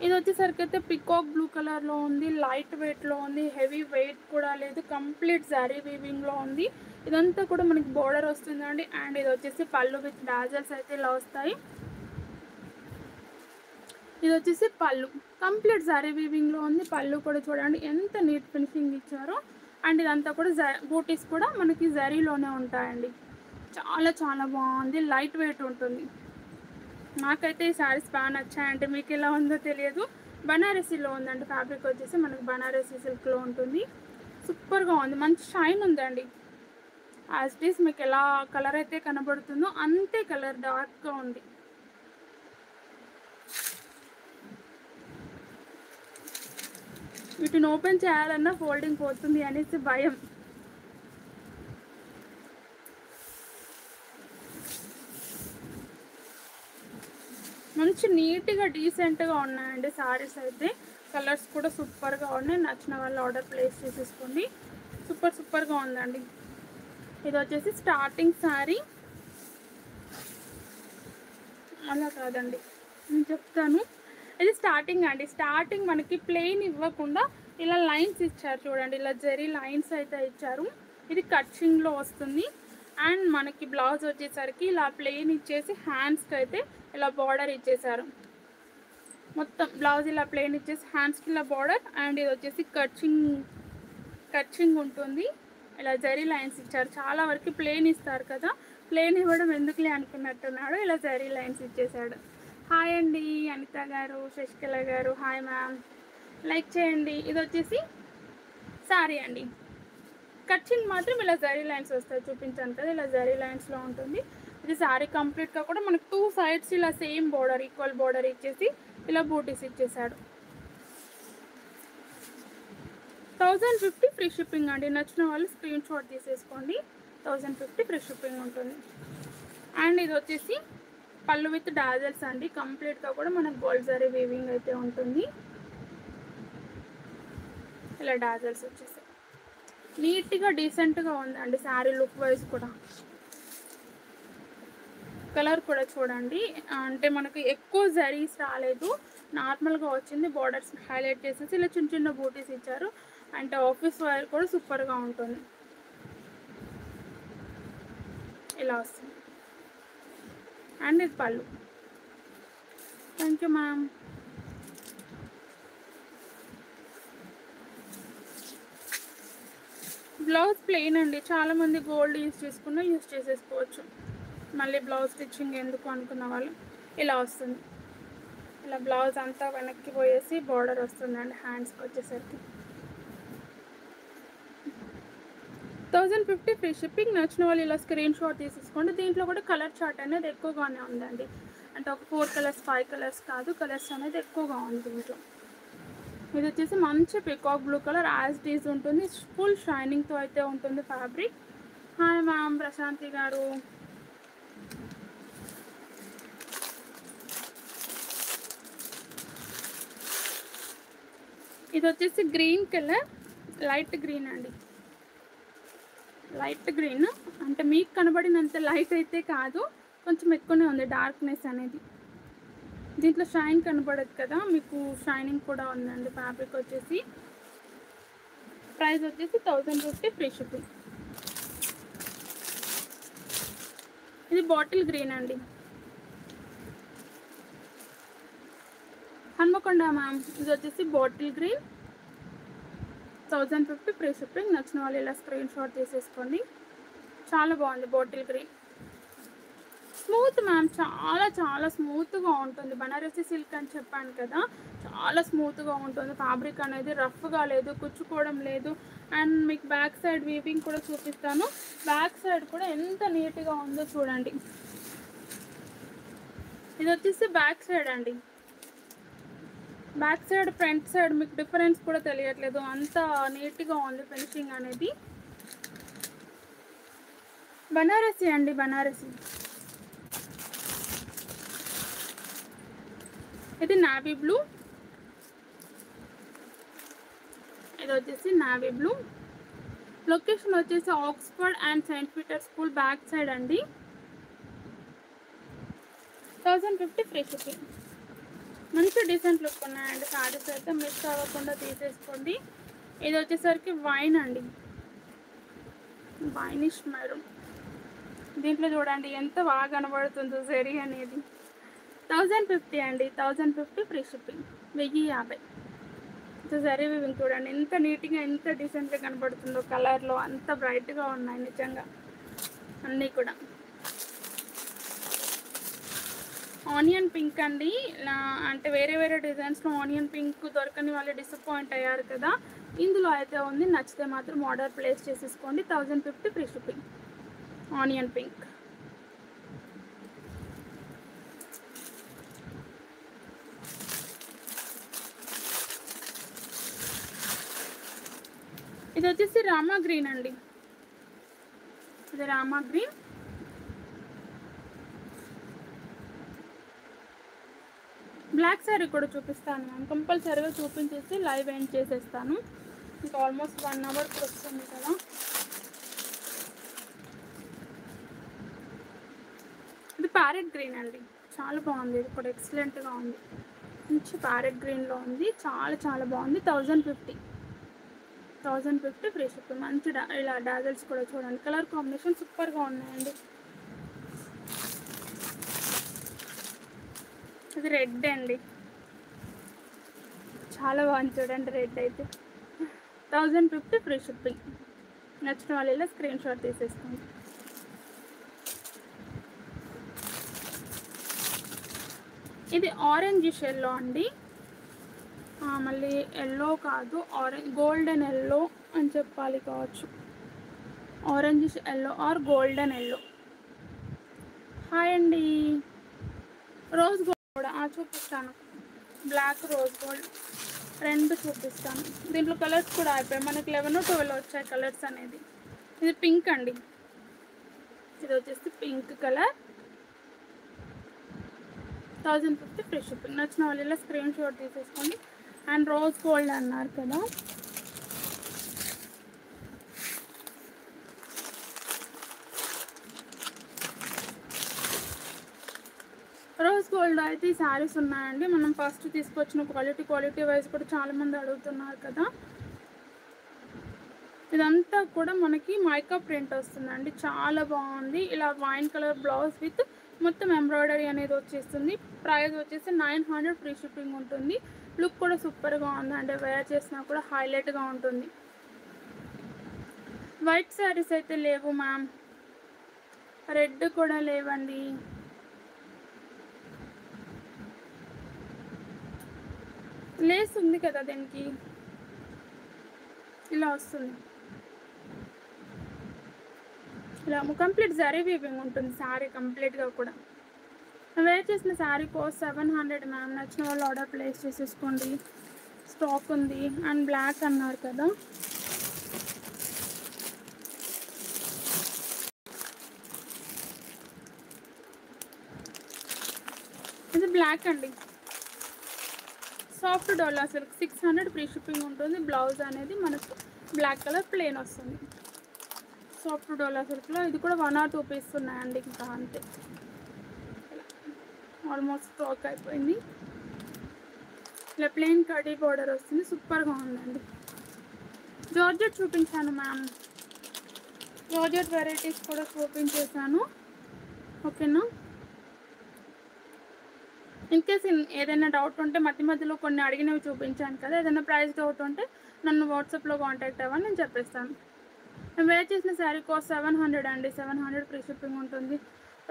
ఇది వచ్చేసరికి అయితే పికాక్ బ్లూ కలర్లో ఉంది, లైట్ వెయిట్లో ఉంది, హెవీ వెయిట్ కూడా లేదు, కంప్లీట్ జరీ వీవింగ్లో ఉంది. ఇదంతా కూడా మనకి బోర్డర్ వస్తుందండి. అండ్ ఇది వచ్చేసి పళ్ళు విత్ డాజల్స్ అయితే ఇలా వస్తాయి. ఇది వచ్చేసి పళ్ళు, కంప్లీట్ జరీ వీవింగ్లో ఉంది. పళ్ళు కూడా చూడండి ఎంత నీట్ ఫినిషింగ్ ఇచ్చారో. అండ్ ఇదంతా కూడా బూటీస్ కూడా మనకి జరీలోనే ఉంటాయండి. చాలా చాలా బాగుంది, లైట్ వెయిట్ ఉంటుంది. నాకైతే ఈ శారీస్ బాగా నచ్చాయంటే, మీకు ఎలా ఉందో తెలియదు. బనారసీలో ఉందండి, ఫ్యాబ్రిక్ వచ్చేసి మనకు బనారసీ సిల్క్లో ఉంటుంది. సూపర్గా ఉంది, మంచి షైన్ ఉందండి. యాజ్ ఇట్ ఈస్ మీకు ఎలా కలర్ అయితే కనబడుతుందో అంతే కలర్ డార్క్గా ఉంది. వీటిని ఓపెన్ చేయాలన్నా ఫోల్డింగ్ పోతుంది అనేసి భయం. మంచి నీట్గా డీసెంట్గా ఉన్నాయండి శారీస్ అయితే. కలర్స్ కూడా సూపర్గా ఉన్నాయి. నచ్చిన వాళ్ళు ఆర్డర్ ప్లేస్ చేసేసుకోండి. సూపర్గా ఉందండి. ఇది వచ్చేసి స్టార్టింగ్ శారీ. అలా కాదండి, నేను చెప్తాను. ఇది స్టార్టింగ్ అండి. స్టార్టింగ్ మనకి ప్లెయిన్ ఇవ్వకుండా ఇలా లైన్స్ ఇచ్చారు చూడండి. ఇలా జరీ లైన్స్ అయితే ఇచ్చారు. ఇది కట్చింగ్లో వస్తుంది. అండ్ మనకి బ్లౌజ్ వచ్చేసరికి ఇలా ప్లెయిన్ ఇచ్చేసి హ్యాండ్స్కి అయితే ఇలా బార్డర్ ఇచ్చేసారు. మొత్తం బ్లౌజ్ ఇలా ప్లెయిన్ ఇచ్చేసి హ్యాండ్స్కి ఇలా బార్డర్. అండ్ ఇది వచ్చేసి కట్చింగ్ ఉంటుంది. ఇలా జరీ లైన్స్ ఇచ్చారు. చాలా వరకు ప్లెయిన్ ఇస్తారు కదా, ప్లెయిన్ ఇవ్వడం ఎందుకులే అనుకున్నట్టున్నాడు. ఇలా జరీ లైన్స్ ఇచ్చేసాడు. హాయ్ అండి అనిత గారు, శశికళ గారు, హాయ్ మ్యామ్, లైక్ చేయండి. ఇది వచ్చేసి శారీ అండి. కట్చింగ్ మాత్రం ఇలా జరీ లైన్స్ వస్తాయి, చూపించాను కదా, ఇలా జరీ లైన్స్లో ఉంటుంది. ఇది శారీ కంప్లీట్గా కూడా మనకు 2 సైడ్స్ ఇలా సేమ్ బోర్డర్, ఈక్వల్ బోర్డర్ ఇచ్చేసి ఇలా బూటీస్ ఇచ్చేసాడు. 1050 ఫ్రీ షిప్పింగ్ అండి. నచ్చిన వాళ్ళు స్క్రీన్ షాట్ తీసేసుకోండి. 1050 ఫ్రీ షిప్పింగ్ ఉంటుంది. అండ్ ఇది వచ్చేసి పళ్ళు విత్ డాజల్స్ అండి. కంప్లీట్గా కూడా మనకు గోల్డ్ జరీ వీవింగ్ అయితే ఉంటుంది. ఇలా డాజల్స్ వచ్చేసి నీట్గా డీసెంట్గా ఉందండి శారీ లుక్ వైజ్ కూడా. కలర్ కూడా చూడండి, అంటే మనకు ఎక్కువ జరీస్ రాలేదు, నార్మల్గా వచ్చింది. బార్డర్స్ హైలైట్ చేసేసి ఇలా చిన్న బూటీస్ ఇచ్చారు. అంటే ఆఫీస్ వేర్ కూడా సూపర్గా ఉంటుంది. ఇలా వస్తుంది. అండ్ ఇది పళ్ళు. Thank you ma'am. Blouse plain అండి. చాలామంది గోల్డ్ యూజ్ చేసేసుకోవచ్చు. మళ్ళీ బ్లౌజ్ స్టిచ్చింగ్ ఎందుకు అనుకున్న వాళ్ళు ఇలా వస్తుంది. ఇలా బ్లౌజ్ అంతా వెనక్కి పోయేసి బార్డర్ వస్తుందండి హ్యాండ్స్కి వచ్చేసరికి. 1050 ఫ్రీ షిప్పింగ్. నచ్చిన వాళ్ళు ఇలా స్క్రీన్ షాట్ తీసేసుకోండి. దీంట్లో కూడా కలర్ చార్ట్ అనేది ఎక్కువగానే ఉందండి. అంటే ఒక 4 కలర్స్ 5 కలర్స్ కాదు, కలర్స్ అనేది ఎక్కువగా ఉంది దీంట్లో. ఇది వచ్చేసి మంచి peacock blue colour, as these ఉంటుంది. ఫుల్ షైనింగ్తో అయితే ఉంటుంది ఫ్యాబ్రిక్. హాయ్ మ్యామ్, ప్రశాంతి గారు. ఇది వచ్చేసి గ్రీన్ కలర్, లైట్ గ్రీన్ అండి. లైట్ గ్రీన్ అంటే మీకు కనబడినంత లైట్ అయితే కాదు, కొంచెం ఎక్కువనే ఉంది డార్క్నెస్ అనేది. దీంట్లో షైన్ కనబడదు కదా, మీకు షైనింగ్ కూడా ఉందండి. ఫ్యాబ్రిక్ వచ్చేసి ప్రైస్ వచ్చేసి 1050 ఫ్రీ షిప్పింగ్. ఇది బాటిల్ గ్రీన్ అండి. హన్మకొండ మ్యామ్. ఇది వచ్చేసి బాటిల్ గ్రీన్, 1050 ఫ్రీ షిప్పింగ్. నచ్చిన వాళ్ళు ఇలా స్క్రీన్ షాట్ తీసేసుకోండి. చాలా బాగుంది బాటిల్ గ్రీన్. స్మూత్ మ్యామ్, చాలా స్మూత్గా ఉంటుంది. బనారసి సిల్క్ అని చెప్పాను కదా, చాలా స్మూత్గా ఉంటుంది. ఫ్యాబ్రిక్ అనేది రఫ్గా లేదు, కుచ్చుకోవడం లేదు. అండ్ మీకు బ్యాక్ సైడ్ వీవింగ్ కూడా చూపిస్తాను. బ్యాక్ సైడ్ కూడా ఎంత నీట్గా ఉందో చూడండి. ఇది వచ్చేసి బ్యాక్ సైడ్ అండి. బ్యాక్ సైడ్ ఫ్రంట్ సైడ్ మీకు డిఫరెన్స్ కూడా తెలియట్లేదు, అంత నీట్గా ఉంది ఫినిషింగ్ అనేది. బనారసి అండి, బనారసి. ఇది నావీ బ్లూ. ఇది వచ్చేసి నావీ బ్లూ. లొకేషన్ వచ్చేసి Oxford and Saint Peter school back side అండి. 1050 ఫ్రీ షిప్పింగ్. మంచి డీసెంట్ లుక్ ఉన్నాయండి సారీస్ అయితే, మిస్ అవ్వకుండా తీసేసుకోండి. ఇది వచ్చేసరికి వైన్ అండి, వైనిష్ మెరూన్. దీంట్లో చూడండి ఎంత బాగా కనబడుతుందో జరీ అనేది. 1050 అండి, 1050 ఫ్రీ షిప్పింగ్. 1050. జరీ వివింగ్ చూడండి ఎంత నీట్గా ఎంత డీసెంట్గా కనబడుతుందో. కలర్లో అంత బ్రైట్గా ఉన్నాయి నిజంగా అన్నీ కూడా. ఆనియన్ పింక్ అండి. అంటే వేరే డిజైన్స్లో ఆనియన్ పింక్ దొరకని వాళ్ళు డిసప్పాయింట్ అయ్యారు కదా, ఇందులో అయితే ఉంది. నచ్చితే మాత్రం ఆర్డర్ ప్లేస్ చేసేసుకోండి. 1050 ఫ్రీ షిప్పింగ్. Onion pink. ఇది వచ్చేసి రామా గ్రీన్ అండి. ఇది రామా గ్రీన్. బ్లాక్ శారీ కూడా చూపిస్తాను మ్యామ్, కంపల్సరీగా చూపించేసి లైవ్ ఎండ్ చేసేస్తాను. ఇంకా ఆల్మోస్ట్ 1 అవర్కి వస్తుంది కదా. ఇది ప్యారెట్ గ్రీన్ అండి, చాలా బాగుంది. ఇది కూడా ఎక్సలెంట్గా ఉంది, మంచి ప్యారెట్ గ్రీన్లో ఉంది, చాలా చాలా బాగుంది. 1050 ఫ్రీ షిప్పింగ్. మంచి ఇలా డాజల్స్ కూడా చూడండి, కలర్ కాంబినేషన్ సూపర్గా ఉన్నాయండి. ఇది రెడ్ అండి, చాలా బాగుంది చూడండి. రెడ్ అయితే 1050 ఫ్రీ షిప్పింగ్. నచ్చిన వాళ్ళు ఇలా స్క్రీన్ షాట్ తీసేసుకోండి. ఇది ఆరెంజ్ షెల్లో అండి, మళ్ళీ ఎల్లో కాదు, ఆరెంజ్ గోల్డెన్ ఎల్లో అని చెప్పాలి కావచ్చు. Orange yellow or golden yellow. Hi అండి. రోజ్ గోల్డ్ కూడా చూపిస్తాను, బ్లాక్ రోజ్ గోల్డ్ రెండు చూపిస్తాను. దీంట్లో కలర్స్ కూడా అయిపోయాయి, మనకి 11 12 వచ్చాయి కలర్స్ అనేది. ఇది పింక్ అండి, ఇది వచ్చేసి పింక్ కలర్. 1050 free shipping. నచ్చిన వాళ్ళు ఇలా స్క్రీన్ షాట్ తీసేసుకోండి. అండ్ రోజ్ గోల్డ్ అన్నారు కదా, రోజ్ గోల్డ్ అయితే ఈ శారీస్ ఉన్నాయండి. మనం ఫస్ట్ తీసుకొచ్చిన క్వాలిటీ వైజ్ కూడా చాలామంది అడుగుతున్నారు కదా. ఇదంతా కూడా మనకి మైకా ప్రింట్ వస్తుందండి, చాలా బాగుంది. ఇలా వైన్ కలర్ బ్లౌజ్ విత్ మొత్తం ఎంబ్రాయిడరీ అనేది వచ్చేస్తుంది. ప్రైస్ వచ్చేసి 900 ఫ్రీ షిప్పింగ్ ఉంటుంది. లుక్ కూడా సూపర్గా ఉంది, అంటే వేర్ చేసినా కూడా హైలైట్గా ఉంటుంది. వైట్ శారీస్ అయితే లేవు మ్యామ్, రెడ్ కూడా లేవండి. లేస్ ఉంది కదా దీనికి, ఇలా వస్తుంది, ఇలా కంప్లీట్ జరీ వీవింగ్ ఉంటుంది శారీ కంప్లీట్గా కూడా. వేర్ చేసిన శారీ కాస్ట్ 700 మ్యామ్. నచ్చిన వాళ్ళు ఆర్డర్ ప్లేస్ చేసేసుకోండి, స్టాక్ ఉంది. అండ్ బ్లాక్ అన్నారు కదా, ఇది బ్లాక్ అండి, soft Dola silk. 600 free shipping ఉంటుంది. బ్లౌజ్ అనేది మనకు బ్లాక్ కలర్ ప్లెయిన్ వస్తుంది. సాఫ్ట్ డోలా సిల్క్లో ఇది కూడా 1 or 2 పీస్ ఉన్నాయండి, ఇంకా అంతే. ఆల్మోస్ట్ స్టాక్ అయిపోయింది. ఇలా ప్లెయిన్ కడీ బోర్డర్ వస్తుంది, సూపర్గా ఉందండి. జార్జెట్ చూపించాను మ్యామ్, జార్జెట్ వెరైటీస్ కూడా చూపించేసాను, ఓకేనా. ఇన్కేస్ ఏదైనా డౌట్ ఉంటే మధ్యలో కొన్ని అడిగినవి చూపించాను కదా, ఏదైనా ప్రైస్ డౌట్ ఉంటే నన్ను వాట్సాప్లో కాంటాక్ట్ అవ్వని నేను చెప్పేస్తాను. నేను వేర్ చేసిన శారీ కాస్ట్ 700 అండి, 700 ఫ్రీ షిప్పింగ్ ఉంటుంది.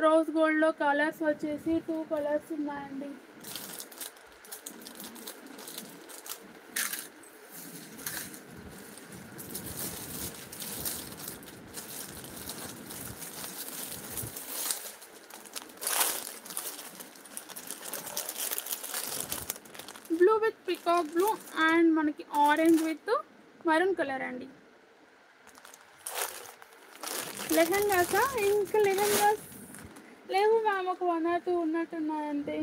రోజ్ గోల్డ్లో కలర్స్ వచ్చేసి 2 కలర్స్ ఉన్నాయండి. Blue with peacock blue and మనకి ఆరెంజ్ విత్ మరూన్ కలర్ అండి. లెహంగాసా? ఇంకా లెహంగాస్ లేవు మ్యామ్, ఒక 1 or 2 ఉన్నట్టున్నాయంతే.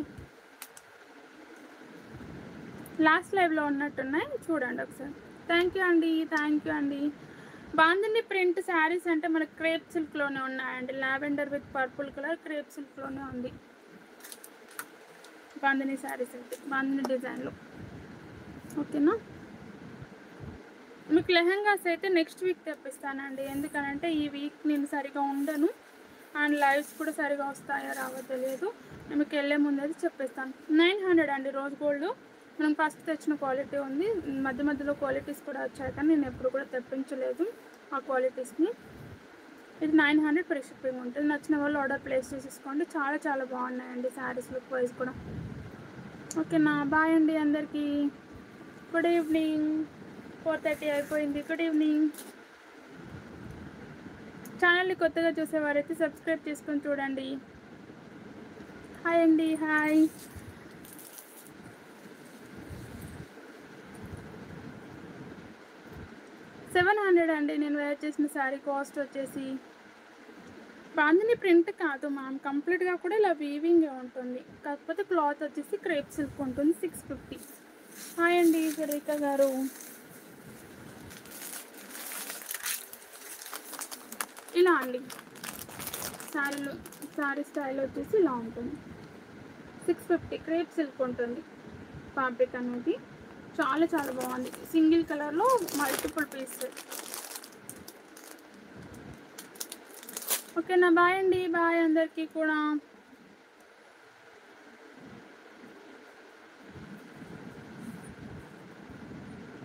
లాస్ట్ లైవ్లో ఉన్నట్టున్నాయి, చూడండి ఒకసారి. థ్యాంక్ యూ అండి. బాందిని ప్రింట్ శారీస్ అంటే మనకి క్రేప్ సిల్క్లోనే ఉన్నాయండి. Lavender with purple colour crepe సిల్క్లోనే ఉంది బాందిని శారీస్ అయితే, బాందిని డిజైన్లో, ఓకేనా. మీకు లెహంగాస్ అయితే నెక్స్ట్ వీక్ తెప్పిస్తానండి, ఎందుకనంటే ఈ వీక్ నేను సరిగా ఉండను. అండ్ లైవ్స్ కూడా సరిగా వస్తాయో రావో తెలియదు. మీకు వెళ్ళే ముందు అయితే చెప్పేస్తాను. 900 అండి రోజ్ గోల్డ్. మనం ఫస్ట్ తెచ్చిన క్వాలిటీ ఉంది, మధ్యలో క్వాలిటీస్ కూడా వచ్చాయి, కానీ నేను ఎప్పుడు కూడా తెప్పించలేదు ఆ క్వాలిటీస్ని. ఇది 900 ఫ్రీ షిప్పింగ్ ఉంటుంది. నచ్చిన వాళ్ళు ఆర్డర్ ప్లేస్ చేసేసుకోండి. చాలా చాలా బాగున్నాయండి శారీస్ లుక్ వైజ్ కూడా, ఓకేనా. బాయ్ అండి అందరికీ. Good evening. 4:30 అయిపోయింది. Good evening. ఛానల్ని కొత్తగా చూసేవారైతే సబ్స్క్రైబ్ చేసుకొని చూడండి. హాయ్ అండి, హాయ్. $700 అండి నేను వేర్ చేసిన శారీ కాస్ట్ వచ్చేసి. బాందిని ప్రింట్ కాదు మ్యామ్, కంప్లీట్గా కూడా ఇలా వీవింగ్ ఉంటుంది, కాకపోతే క్లాత్ వచ్చేసి క్రేప్ సిల్క్ ఉంటుంది. 650. హాయ్ అండి సురేఖ గారు. ఇలా అండి శారీ స్టైల్ వచ్చేసి ఇలా ఉంటుంది. 650 క్రేప్ సిల్క్ ఉంటుంది. ఫ్యాబ్రిక్ అనేది చాలా చాలా బాగుంది. సింగిల్ కలర్లో మల్టిపుల్ పీసెస్. ఓకేనా, బాయ్ అండి, బాయ్ అందరికీ కూడా.